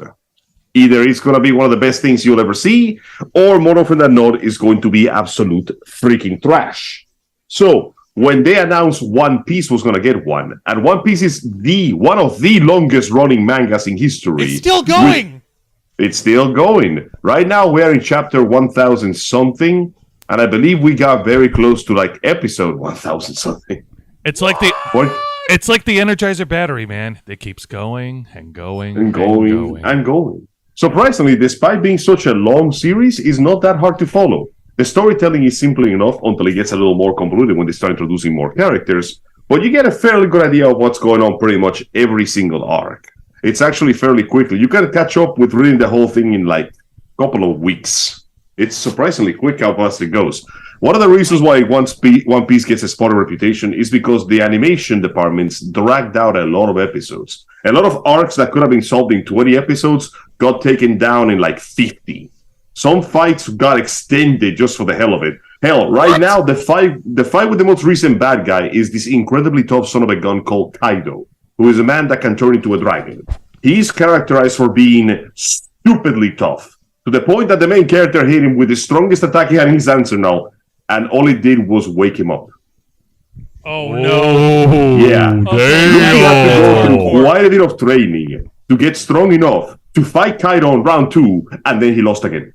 Either it's going to be one of the best things you'll ever see, or more often than not, it's going to be absolute freaking trash. So, when they announced One Piece was going to get one, and One Piece is one of the longest-running mangas in history. It's still going. It's still going. Right now, we're in chapter 1,000-something, and I believe we got very close to, like, episode 1,000-something. It's like the What? it's like the Energizer battery, man. It keeps going and going And going and going. Surprisingly, despite being such a long series, it's not that hard to follow. The storytelling is simple enough until it gets a little more convoluted when they start introducing more characters, but you get a fairly good idea of what's going on pretty much every single arc. It's actually fairly quickly. You can catch up with reading the whole thing in like a couple of weeks. It's surprisingly quick how fast it goes. One of the reasons why One Piece gets a spotty reputation is because the animation departments dragged out a lot of episodes. A lot of arcs that could have been solved in 20 episodes got taken down in like 50. Some fights got extended just for the hell of it. Hell, right now, the fight with the most recent bad guy is this incredibly tough son of a gun called Kaido, who is a man that can turn into a dragon. He's characterized for being stupidly tough, to the point that the main character hit him with the strongest attack he had in his arsenal, and all it did was wake him up. Oh no. Yeah. Damn. You have to go through quite a bit of training to get strong enough to fight Kaido in round 2, and then he lost again.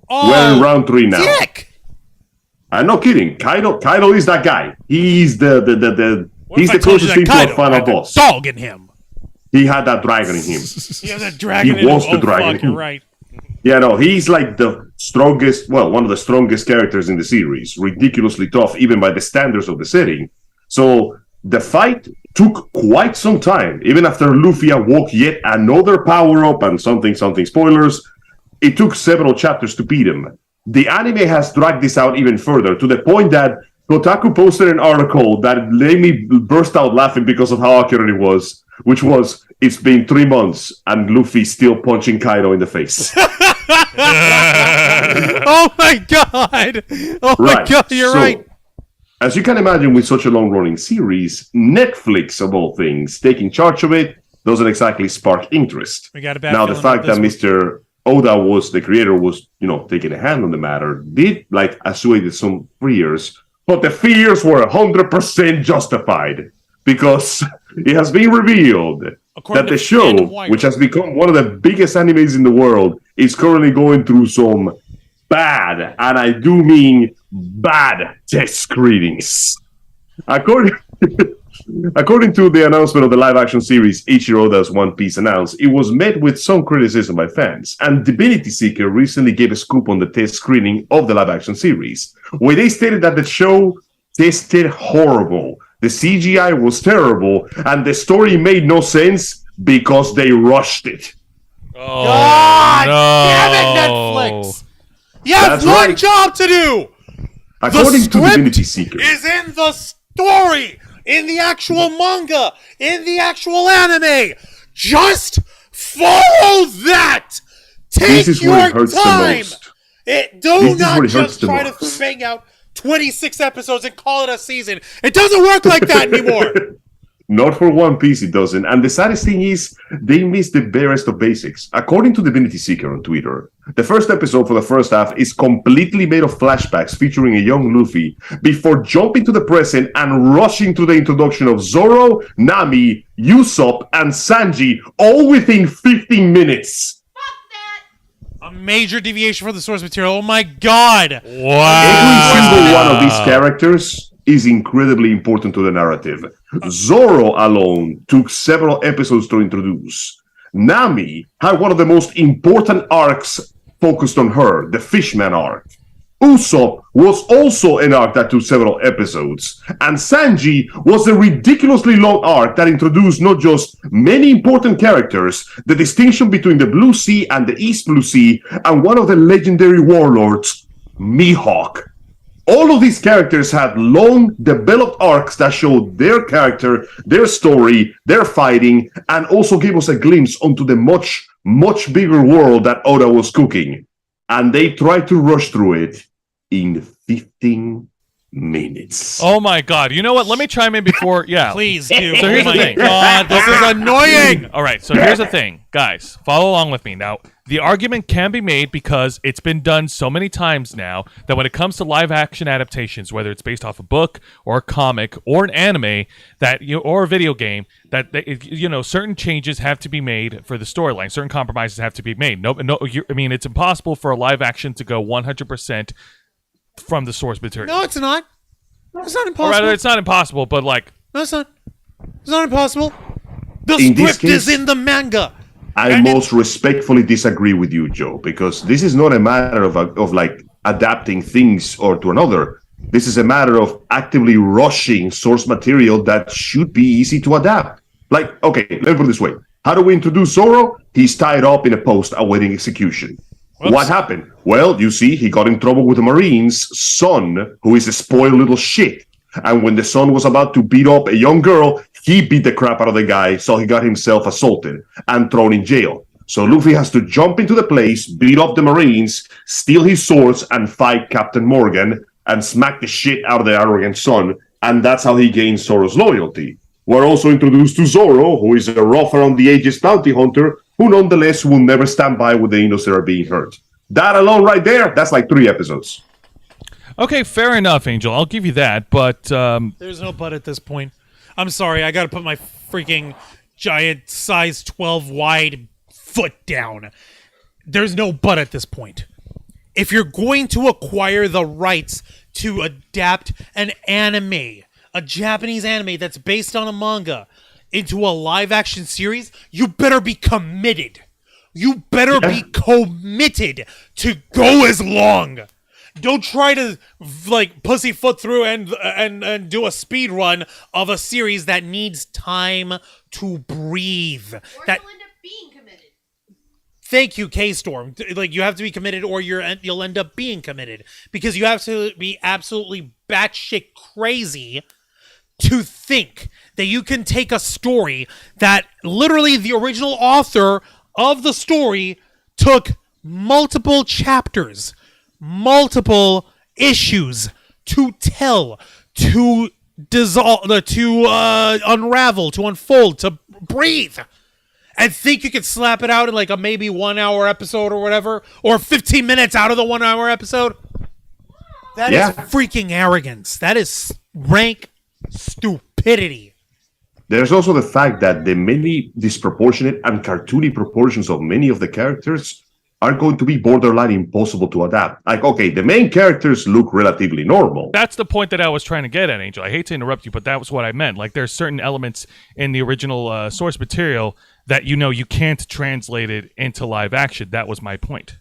Oh, We're in round 3 now. Dick. I'm not kidding. Kaido is that guy. He's the What he's if I the told you closest that thing to Kaido a final had a boss. dog in him. He had that dragon in him. He has that dragon He in him. was the dragon. Fuck, you're right. Yeah, no, he's like the strongest, well, one of the strongest characters in the series. Ridiculously tough, even by the standards of the setting. So the fight took quite some time. Even after Luffy awoke yet another power-up and something, spoilers, it took several chapters to beat him. The anime has dragged this out even further, to the point that Kotaku posted an article that made me burst out laughing because of how accurate it was, which was, it's been 3 months and Luffy's still punching Kaido in the face. Oh my god! Oh my god, you're right. As you can imagine, with such a long-running series, Netflix, of all things, taking charge of it doesn't exactly spark interest. We got a bad Now, the feeling fact about that this Mr. Oda was the creator was, taking a hand on the matter, did assuage some fears, but the fears were 100% justified because it has been revealed According that the to show, Fandom Wire. which has become one of the biggest animes in the world, is currently going through some bad, and I do mean bad, test screenings. According to the announcement of the live-action series Ichiro Oda's One Piece announced, it was met with some criticism by fans, and Divinity Seeker recently gave a scoop on the test screening of the live-action series, where they stated that the show tasted horrible, the CGI was terrible, and the story made no sense because they rushed it. Oh, God no. damn it, Netflix! You have That's one right. job to do! According to script Divinity Seeker. Is in the story, in the actual manga, in the actual anime. Just follow that. Take This is your where it hurts the time. most. Do This is not where it hurts just the try most. to bang out 26 episodes and call it a season. It doesn't work like that anymore. Not for One Piece, it doesn't. And the saddest thing is, they miss the barest of basics. According to Divinity Seeker on Twitter, the first episode for the first half is completely made of flashbacks featuring a young Luffy before jumping to the present and rushing to the introduction of Zoro, Nami, Usopp, and Sanji, all within 15 minutes. A major deviation from the source material. Oh my god! Every single one of these characters is incredibly important to the narrative. Zoro alone took several episodes to introduce. Nami had one of the most important arcs focused on her, the Fishman arc. Usopp was also an arc that took several episodes. And Sanji was a ridiculously long arc that introduced not just many important characters, the distinction between the Blue Sea and the East Blue Sea, and one of the legendary warlords, Mihawk. All of these characters had long, developed arcs that showed their character, their story, their fighting, and also gave us a glimpse onto the much, much bigger world that Oda was cooking. And they tried to rush through it in 15 minutes. Oh my god. You know what? Let me chime in before. Yeah. Please, dude. So here's oh the my thing. god, this is annoying! All right, so here's the thing, guys. Follow along with me. Now, the argument can be made because it's been done so many times now that when it comes to live action adaptations, whether it's based off a book or a comic or an anime or a video game, that certain changes have to be made for the storyline. Certain compromises have to be made. It's impossible for a live action to go 100% from the source material. No, it's not. It's not Or impossible. rather, it's not impossible, but like, No, it's not. It's not impossible. The In this script is case- in the manga. I most respectfully disagree with you, Joe, because this is not a matter of like adapting things or to another. This is a matter of actively rushing source material that should be easy to adapt. Like, okay, let me put it this way. How do we introduce Zoro? He's tied up in a post awaiting execution. What happened? Well, you see, he got in trouble with the Marines' son, who is a spoiled little shit. And when the son was about to beat up a young girl, he beat the crap out of the guy, so he got himself assaulted and thrown in jail. So Luffy has to jump into the place, beat up the Marines, steal his swords, and fight Captain Morgan, and smack the shit out of the arrogant son, and that's how he gains Zoro's loyalty. We're also introduced to Zoro, who is a rough around the ages bounty hunter, who nonetheless will never stand by when the innocent are being hurt. That alone right there, that's like 3 episodes. okay, fair enough, Angel. I'll give you that, but There's no but at this point. I'm sorry, I gotta put my freaking giant size 12 wide foot down. There's no but at this point. If you're going to acquire the rights to adapt an anime, a Japanese anime that's based on a manga, into a live action series, you better be committed. You better be committed to go as long. Don't try to like pussyfoot through and do a speed run of a series that needs time to breathe. Or That you'll end up being committed. thank you, K-Storm. Like you have to be committed, or you'll end up being committed because you have to be absolutely batshit crazy to think that you can take a story that literally the original author of the story took multiple chapters, multiple issues to tell, to dissolve, to unravel, to unfold, to breathe, and think you could slap it out in like a maybe 1 hour episode or whatever, or 15 minutes out of the 1 hour episode. That is freaking arrogance. That is rank stupidity. There's also the fact that the many disproportionate and cartoony proportions of many of the characters are going to be borderline impossible to adapt. Like, okay, the main characters look relatively normal. that's the point that I was trying to get at, Angel. I hate to interrupt you, but that was what I meant. Like, there's certain elements in the original source material that you can't translate it into live action. That was my point.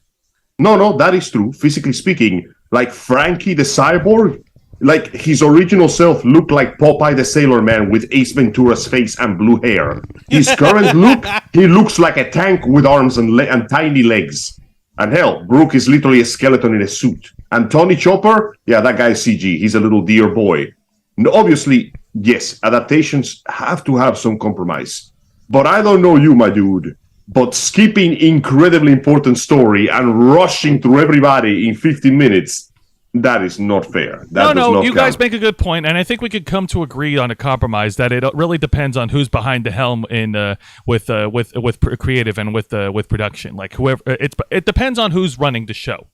No, that is true. Physically speaking, like Frankie the Cyborg, like his original self looked like Popeye the Sailor Man with Ace Ventura's face and blue hair. His current look, he looks like a tank with arms and tiny legs. And hell, Brook is literally a skeleton in a suit. And Tony Chopper, yeah, that guy is CG. He's a little deer boy. And obviously, yes, adaptations have to have some compromise. But I don't know you, my dude, but skipping incredibly important story and rushing through everybody in 15 minutes, that is not fair. That does not you count. guys make a good point, and I think we could come to agree on a compromise that it really depends on who's behind the helm in with creative and with production. Like whoever, it depends on who's running the show.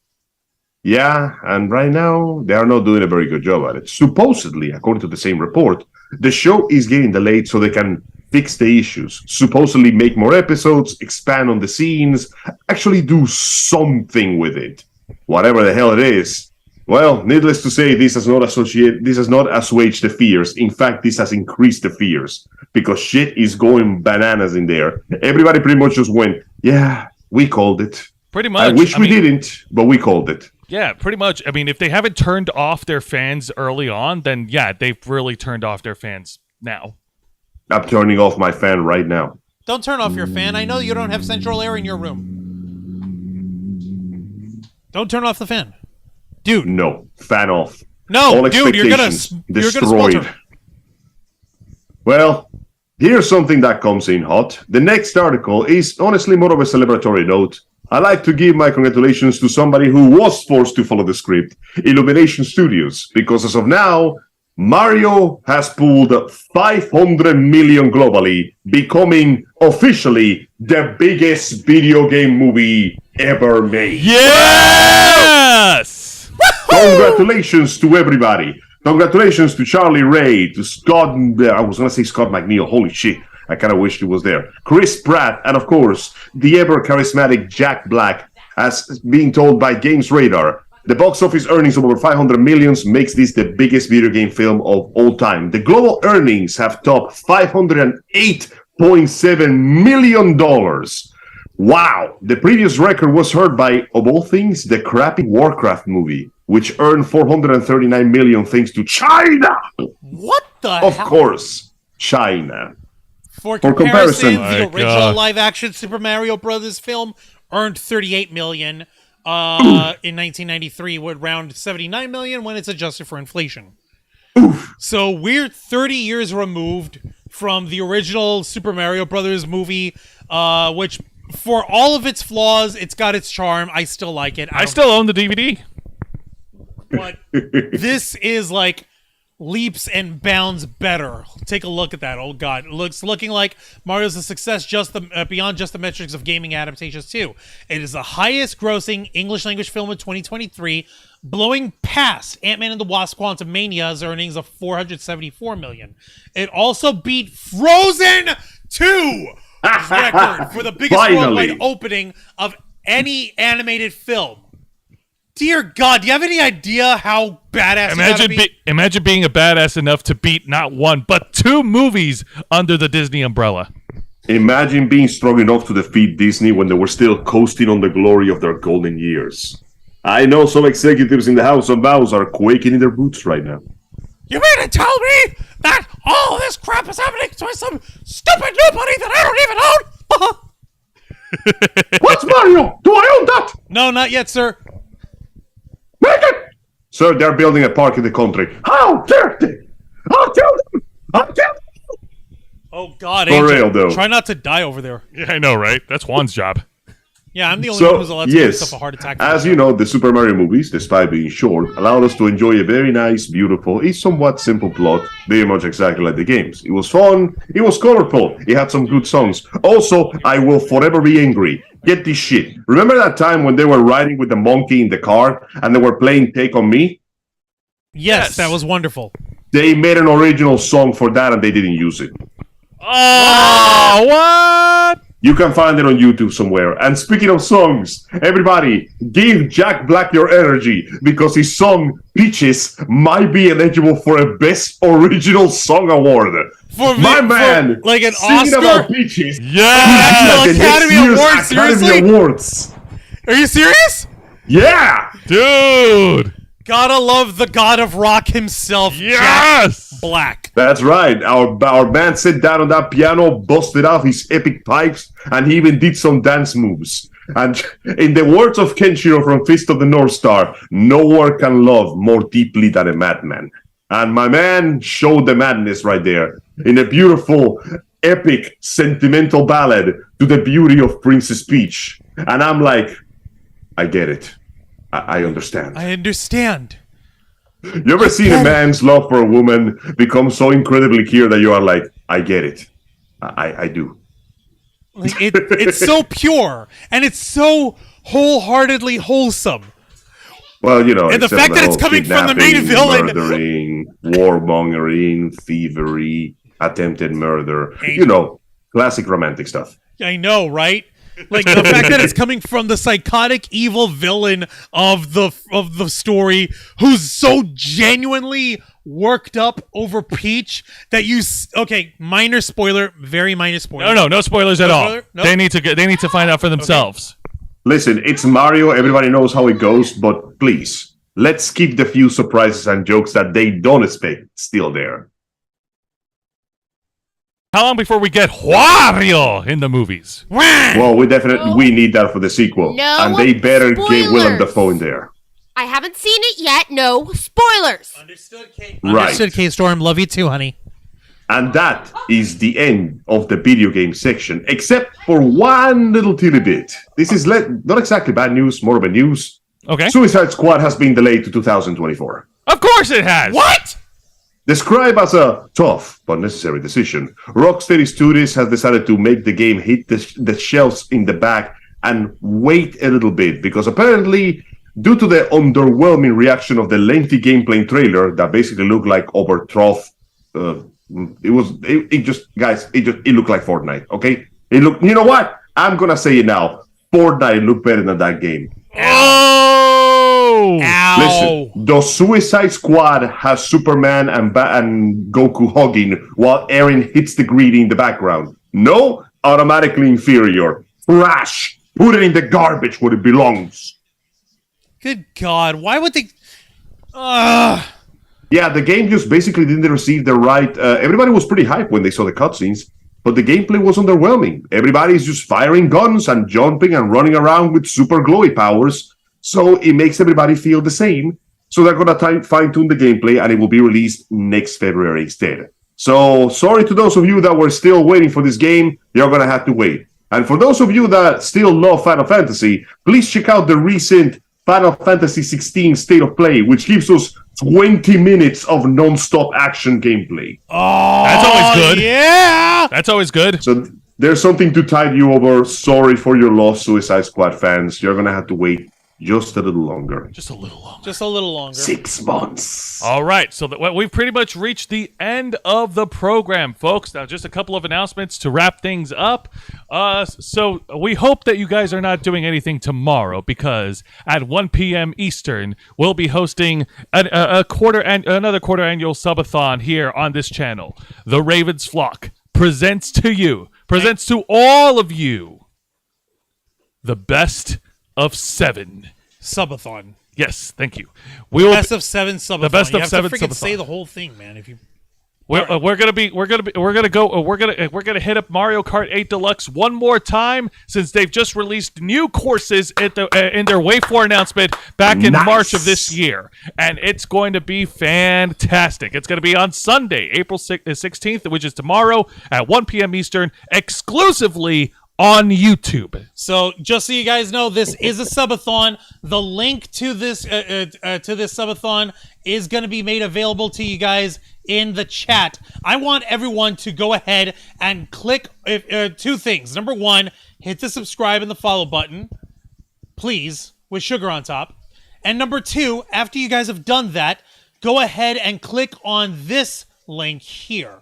Yeah, and right now, they are not doing a very good job at it. Supposedly, according to the same report, the show is getting delayed so they can fix the issues, supposedly make more episodes, expand on the scenes, actually do something with it. Whatever the hell it is. Well, needless to say, this has not assuaged the fears. In fact, this has increased the fears because shit is going bananas in there. Everybody pretty much just went, yeah, we called it. Pretty much. I wish we didn't, but we called it. Yeah, pretty much. I mean, if they haven't turned off their fans early on, then yeah, they've really turned off their fans now. I'm turning off my fan right now. Don't turn off your fan. I know you don't have central air in your room. Don't turn off the fan. Dude. No, fan off. No, all dude, you're gonna destroyed. splinter. Well, here's something that comes in hot. The next article is honestly more of a celebratory note. I'd like to give my congratulations to somebody who was forced to follow the script, Illumination Studios, because as of now, Mario has pulled 500 million globally, becoming officially the biggest video game movie ever made. Yes! Congratulations to everybody. Congratulations to Charlie Ray, to Scott, I was going to say Scott McNeil, holy shit, I kind of wish he was there. Chris Pratt, and of course, the ever-charismatic Jack Black, as being told by Games Radar. The box office earnings of over 500 millions makes this the biggest video game film of all time. The global earnings have topped $508.7 million. Wow! The previous record was held by, of all things, the crappy Warcraft movie, which earned 439 million thanks to China! What the Of hell? course, China. For comparison. comparison, the original live-action Super Mario Brothers film earned $38 million. In 1993 would round 79 million when it's adjusted for inflation. So we're 30 years removed from the original Super Mario Brothers movie, which for all of its flaws, it's got its charm. I still like it. I still own the DVD. But this is like leaps and bounds better. Take a look at that. Oh god, looking like Mario's a success beyond just the metrics of gaming adaptations too. It is the highest grossing English language film of 2023, blowing past Ant-Man and the Wasp: Quantumania's earnings of 474 million. It also beat Frozen 2's record for the biggest worldwide opening of any animated film. Dear God, do you have any idea how badass you gotta be? Imagine being a badass enough to beat not one, but two movies under the Disney umbrella. Imagine being strong enough to defeat Disney when they were still coasting on the glory of their golden years. I know some executives in the House of Mouse are quaking in their boots right now. You mean to tell me that all this crap is happening to some stupid nobody that I don't even own? What's Mario? Do I own that? No, not yet, sir. Make it! Sir, they're building a park in the country. How dare they? I'll tell them! I'll tell them! Oh God, For Angel, real, though. try not to die over there. Yeah, I know, right? That's Juan's job. Yeah, I'm the only one who's allowed to give himself a heart attack. As you know, the Super Mario movies, despite being short, allowed us to enjoy a very nice, beautiful, a somewhat simple plot, very much exactly like the games. It was fun, it was colorful, it had some good songs. Also, I will forever be angry. Get this shit. Remember that time when they were riding with the monkey in the car and they were playing Take On Me? Yes, that was wonderful. They made an original song for that and they didn't use it. Oh, what? You can find it on YouTube somewhere. And speaking of songs, everybody, give Jack Black your energy because his song Peaches might be eligible for a Best Original Song Award. For like an singing Oscar? about Peaches. Yeah! The next Academy year's Awards, seriously? Academy Awards. Are you serious? Yeah! Dude! Gotta love the god of rock himself, Yes! Jack Black. That's right. Our band sat down on that piano, busted out his epic pipes, and he even did some dance moves. And in the words of Kenshiro from Fist of the North Star, no one can love more deeply than a madman. And my man showed the madness right there in a beautiful, epic, sentimental ballad to the beauty of Princess Peach. And I'm like, I get it. I understand. I understand. You ever seen a man's love for a woman become so incredibly clear that you are like, I get it. I do. Like it's so pure and it's so wholeheartedly wholesome. Well, you know, And the fact that it's coming from the main kidnapping, villain. murdering, warmongering, thievery, attempted murder. Angel. You know, classic romantic stuff. I know, right? Like the fact that it's coming from the psychotic evil villain of the story, who's so genuinely worked up over Peach that okay, minor spoiler, very minor spoiler. No spoilers at all. Spoiler? Nope. They need to find out for themselves. Listen, it's Mario. Everybody knows how it goes, but please, let's keep the few surprises and jokes that they don't expect still there. How long before we get Wario in the movies? Well, we need that for the sequel. No and they better get Willem spoilers. Dafoe in there. I haven't seen it yet. No spoilers. Understood, Kate. Right. Understood, Kate Storm. Love you too, honey. And that is the end of the video game section, except for one little teeny bit. This is not exactly bad news, more of a news. Okay. Suicide Squad has been delayed to 2024. Of course it has. What? Described as a tough but necessary decision, Rocksteady Studios has decided to make the game hit the shelves in the back and wait a little bit, because apparently, due to the underwhelming reaction of the lengthy gameplay trailer that basically looked like overthrown, it looked like Fortnite. Okay, you know what? I'm gonna say it now. Fortnite looked better than that game. Oh! Ow! Listen, the Suicide Squad has Superman and Goku hugging while Eren hits the greedy in the background. No, automatically inferior. Trash. Put it in the garbage where it belongs. Good God! Why would they? Yeah, the game just basically didn't receive the right... everybody was pretty hyped when they saw the cutscenes, but the gameplay was underwhelming. Everybody's just firing guns and jumping and running around with super glowy powers, so it makes everybody feel the same. So they're going to fine-tune the gameplay, and it will be released next February instead. So, sorry to those of you that were still waiting for this game, you're going to have to wait. And for those of you that still love Final Fantasy, please check out the recent Final Fantasy 16 State of Play, which gives us 20 minutes of non-stop action gameplay. Oh, That's always good. Yeah. That's always good. So there's something to tide you over. Sorry for your lost Suicide Squad fans. You're going to have to wait just a little longer. Just a little longer. Just a little longer. 6 months. All right, so we've pretty much reached the end of the program, folks. Now, just a couple of announcements to wrap things up. So we hope that you guys are not doing anything tomorrow, because at 1 p.m. Eastern, we'll be hosting another quarter annual subathon here on this channel. The Ravens Flock presents to all of you the best of 7 Subathon. Yes, thank you. We will Best of 7 subathon. The best you of have 7 to freaking subathon. say the whole thing, man. If you we're gonna hit up Mario Kart 8 Deluxe one more time, since they've just released new courses in their Wave 4 announcement back in March of this year, and it's going to be fantastic. It's going to be on Sunday, April 16th, which is tomorrow at 1 p.m. Eastern, exclusively on YouTube. So, just so you guys know, this is a subathon. The link to this subathon is going to be made available to you guys in the chat. I want everyone to go ahead and click 2 things. Number 1, hit the subscribe and the follow button, please, with sugar on top. And number 2, after you guys have done that, go ahead and click on this link here.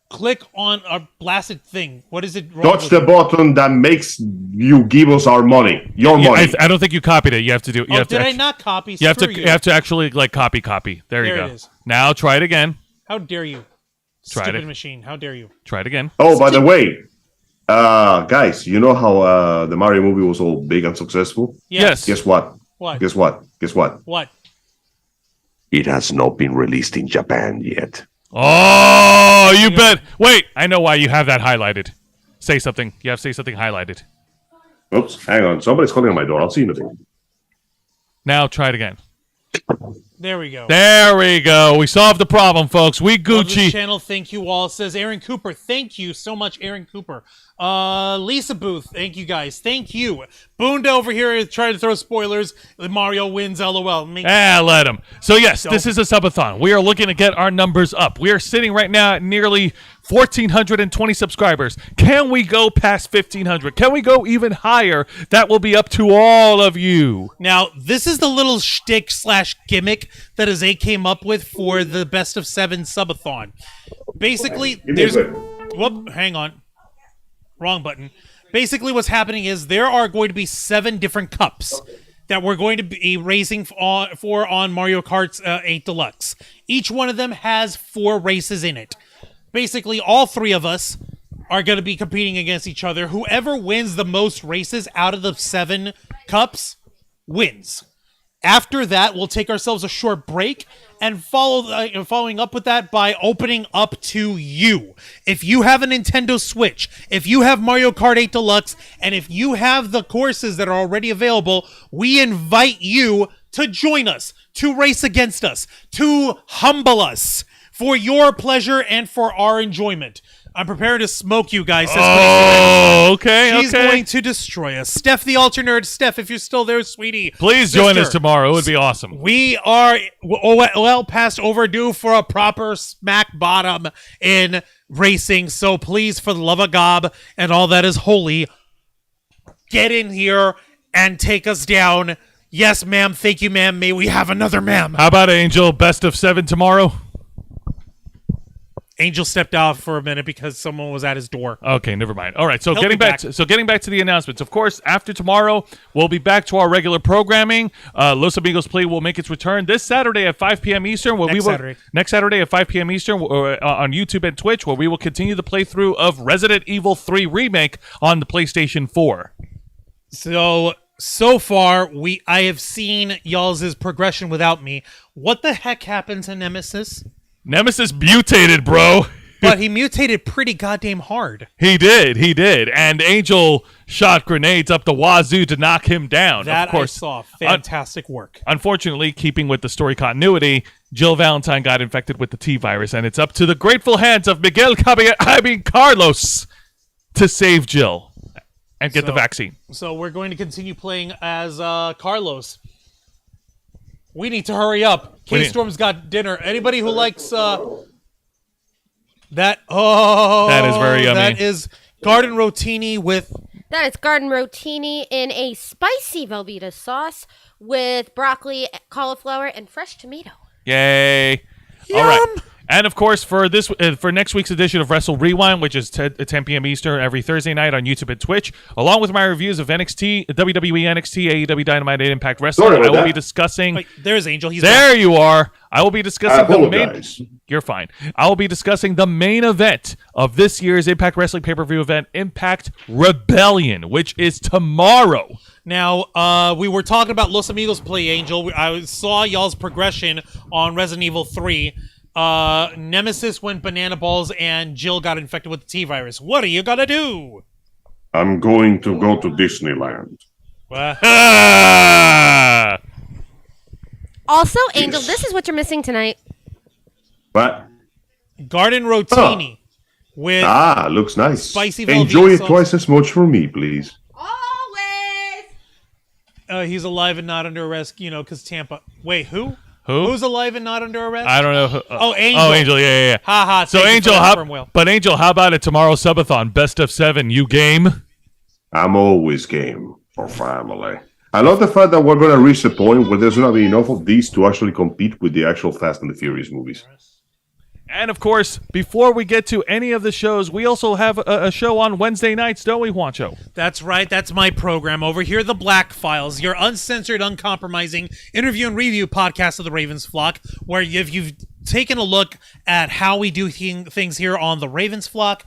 Click on our blasted thing. What is it? Touch the button that makes you give us our money. Your money. I don't think you copied it. You have to do. Did I not copy? You have to actually copy. There you go. It is. Now try it again. How dare you? Tried Stupid it. machine. How dare you? Try it again. Oh, by the way, guys, you know how the Mario movie was all big and successful? Yes. Guess what? What? Guess what? Guess what? What? It has not been released in Japan yet. Oh, you bet. Wait, I know why you have that highlighted. Say something. You have to say something highlighted. Oops, hang on. Somebody's calling on my door. I'll see you in a bit. Now try it again. There we go. There we go. We solved the problem, folks. We Love this Gucci. channel. Thank you all. Says Aaron Cooper. Thank you so much, Aaron Cooper. Lisa Booth. Thank you guys. Thank you. Boonda over here is trying to throw spoilers. Mario wins. LOL. Let him. So yes, this is a subathon. We are looking to get our numbers up. We are sitting right now at nearly 1,420 subscribers. Can we go past 1,500? Can we go even higher? That will be up to all of you. Now, this is the little shtick / gimmick that Azay came up with for the best of 7 subathon. Basically, Give me a there's... bit. Whoop, hang on. Wrong button. Basically, what's happening is there are going to be 7 different cups that we're going to be racing for on Mario Kart 8 Deluxe. Each one of them has 4 races in it. Basically, all 3 of us are going to be competing against each other. Whoever wins the most races out of the 7 cups wins. After that, we'll take ourselves a short break and following up with that by opening up to you. If you have a Nintendo Switch, if you have Mario Kart 8 Deluxe, and if you have the courses that are already available, we invite you to join us, to race against us, to humble for your pleasure and for our enjoyment. I'm prepared to smoke you guys. Okay. She's going to destroy us. Steph, the Ultra Nerd. Steph, if you're still there, sweetie. Please join us tomorrow. It would be awesome. We are well past overdue for a proper smack bottom in racing. So please, for the love of God and all that is holy, get in here and take us down. Yes, ma'am. Thank you, ma'am. May we have another ma'am. How about Angel? Best of 7 tomorrow? Angel stepped out for a minute because someone was at his door. Okay, never mind. All right, so He'll getting be back to the announcements. Of course, after tomorrow, we'll be back to our regular programming. Los Amigos Play will make its return this Saturday at 5 p.m. Eastern. Next Saturday at 5 p.m. Eastern on YouTube and Twitch, where we will continue the playthrough of Resident Evil 3 Remake on the PlayStation 4. So far, I have seen y'all's progression without me. What the heck happened to Nemesis? Nemesis mutated, bro. But he mutated pretty goddamn hard. He did. And Angel shot grenades up the wazoo to knock him down. That of course, I saw. Fantastic work. Unfortunately, keeping with the story continuity, Jill Valentine got infected with the T-virus, and it's up to the grateful hands of Carlos to save Jill and get the vaccine. So we're going to continue playing as Carlos. We need to hurry up. K-Storm's got dinner. Anybody who likes that? Oh, that is very yummy. That is garden rotini with. That is garden rotini in a spicy Velveeta sauce with broccoli, cauliflower, and fresh tomato. Yay! Yum. All right. And of course, for next week's edition of Wrestle Rewind, which is 10 p.m. Eastern every Thursday night on YouTube and Twitch, along with my reviews of NXT, WWE NXT, AEW Dynamite, and Impact Wrestling, I will be discussing. Wait, there's Angel. He's there. back. You are. I will be discussing the main. Apologize. You're fine. I will be discussing the main event of this year's Impact Wrestling pay-per-view event, Impact Rebellion, which is tomorrow. Now, we were talking about Los Amigos Play, Angel. I saw y'all's progression on Resident Evil 3. Nemesis went banana balls and Jill got infected with the T-virus. What are you gonna do? I'm going to go to Disneyland. Also, Angel, this is what you're missing tonight. What? Garden rotini with looks nice. Spicy Velveeta Enjoy it sauce. twice as much for me, please. Always. He's alive and not under arrest, because Tampa. Wait, who? Who? Who's alive and not under arrest? I don't know. Angel. Oh, Angel. Yeah. Ha ha. So Angel, Angel, how about it tomorrow? Subathon, best of 7. You game? I'm always game for family. I love the fact that we're going to reach the point where there's going to be enough of these to actually compete with the actual Fast and the Furious movies. And of course, before we get to any of the shows, we also have a show on Wednesday nights, don't we, Juancho? That's right. That's my program over here, The Black Files, your uncensored, uncompromising interview and review podcast of the Ravens Flock, where if you've taken a look at how we do things here on the Ravens Flock,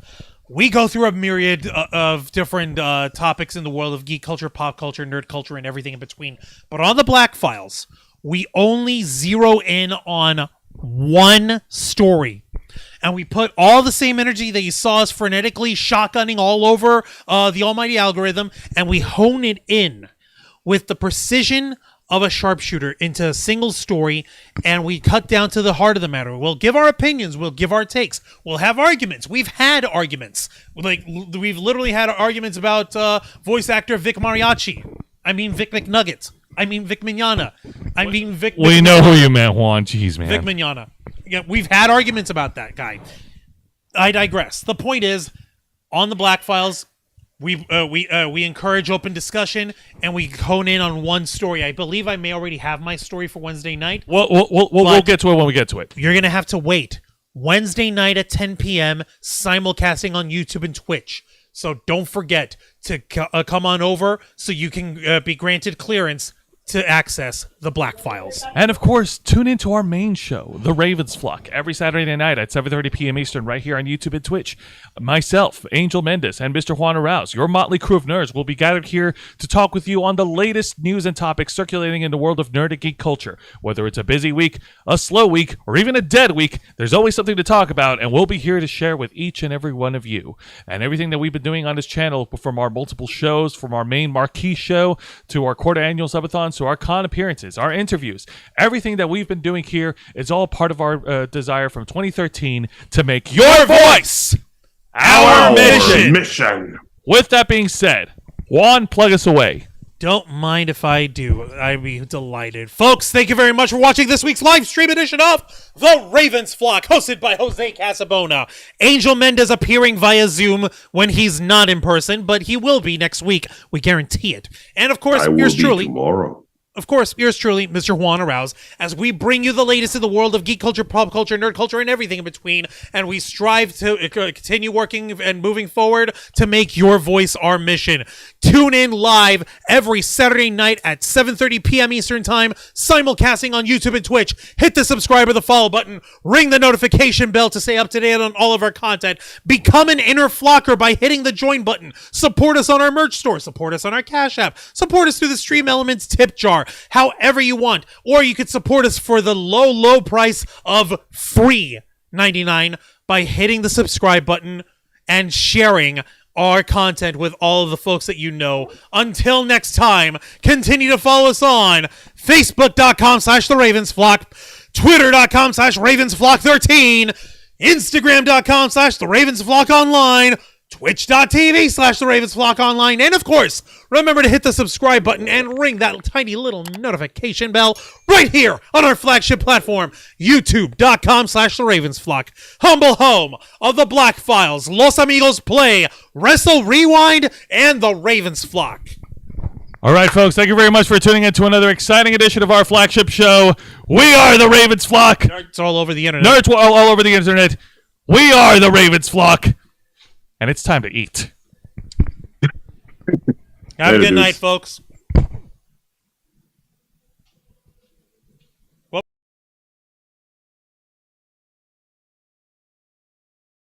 we go through a myriad of different topics in the world of geek culture, pop culture, nerd culture, and everything in between. But on The Black Files, we only zero in on one story, and we put all the same energy that you saw us frenetically shotgunning all over the almighty algorithm, and we hone it in with the precision of a sharpshooter into a single story, and we cut down to the heart of the matter. We'll give our opinions, we'll give our takes, we'll have arguments. We've had arguments. We've literally had arguments about voice actor Vic Mariachi. I mean Vic McNuggets. I mean Vic Mignogna. I mean Vic. We know who you meant, Juan. Jeez, man. Vic Mignogna. Yeah, we've had arguments about that guy. I digress. The point is, on the Black Files, we encourage open discussion and we hone in on one story. I believe I may already have my story for Wednesday night. We'll get to it when we get to it. You're gonna have to wait. Wednesday night at 10 p.m. simulcasting on YouTube and Twitch. So don't forget to come on over so you can be granted clearance to access the Black Files. And of course, tune into our main show, The Ravens Flock, every Saturday night at 7:30 p.m. Eastern, right here on YouTube and Twitch. Myself, Angel Mendez, and Mr. Juan Arouse, your motley crew of nerds, will be gathered here to talk with you on the latest news and topics circulating in the world of nerd and geek culture. Whether it's a busy week, a slow week, or even a dead week, there's always something to talk about, and we'll be here to share with each and every one of you. And everything that we've been doing on this channel, from our multiple shows, from our main marquee show, to our quarter annual subathons, to our con appearances, our interviews, everything that we've been doing here is all part of our desire from 2013 to make your voice our mission. With that being said, Juan, plug us away. Don't mind if I do. I'd be delighted. Folks, thank you very much for watching this week's live stream edition of The Ravens Flock, hosted by Jose Casabona. Angel Mendez appearing via Zoom when he's not in person, but he will be next week. We guarantee it. And of course, yours truly, tomorrow. of course, yours truly, Mr. Juan Arouse, as we bring you the latest in the world of geek culture, pop culture, nerd culture, and everything in between, and we strive to continue working and moving forward to make your voice our mission. Tune in live every Saturday night at 7:30 p.m. Eastern Time, simulcasting on YouTube and Twitch. Hit the subscribe or the follow button, ring the notification bell to stay up to date on all of our content. Become an inner flocker by hitting the join button. Support us on our merch store, support us on our Cash App, support us through the Stream Elements tip jar, however you want, or you could support us for the low price of free $99 by hitting the subscribe button and sharing our content with all of the folks that you know. Until next time, continue to follow us on Facebook.com/TheRavensFlock, Twitter.com/RavensFlock13, Instagram.com/TheRavensFlockOnline, Twitch.tv/TheRavensFlockOnline, and of course, remember to hit the subscribe button and ring that tiny little notification bell right here on our flagship platform, YouTube.com/TheRavensFlock, humble home of the Black Files, Los Amigos Play, Wrestle Rewind, and the Ravens Flock. All right, folks, thank you very much for tuning in to another exciting edition of our flagship show. We are the Ravens Flock. Nerds all over the internet. Nerds all over the internet. We are the Ravens Flock. And it's time to eat. Have a good night, folks.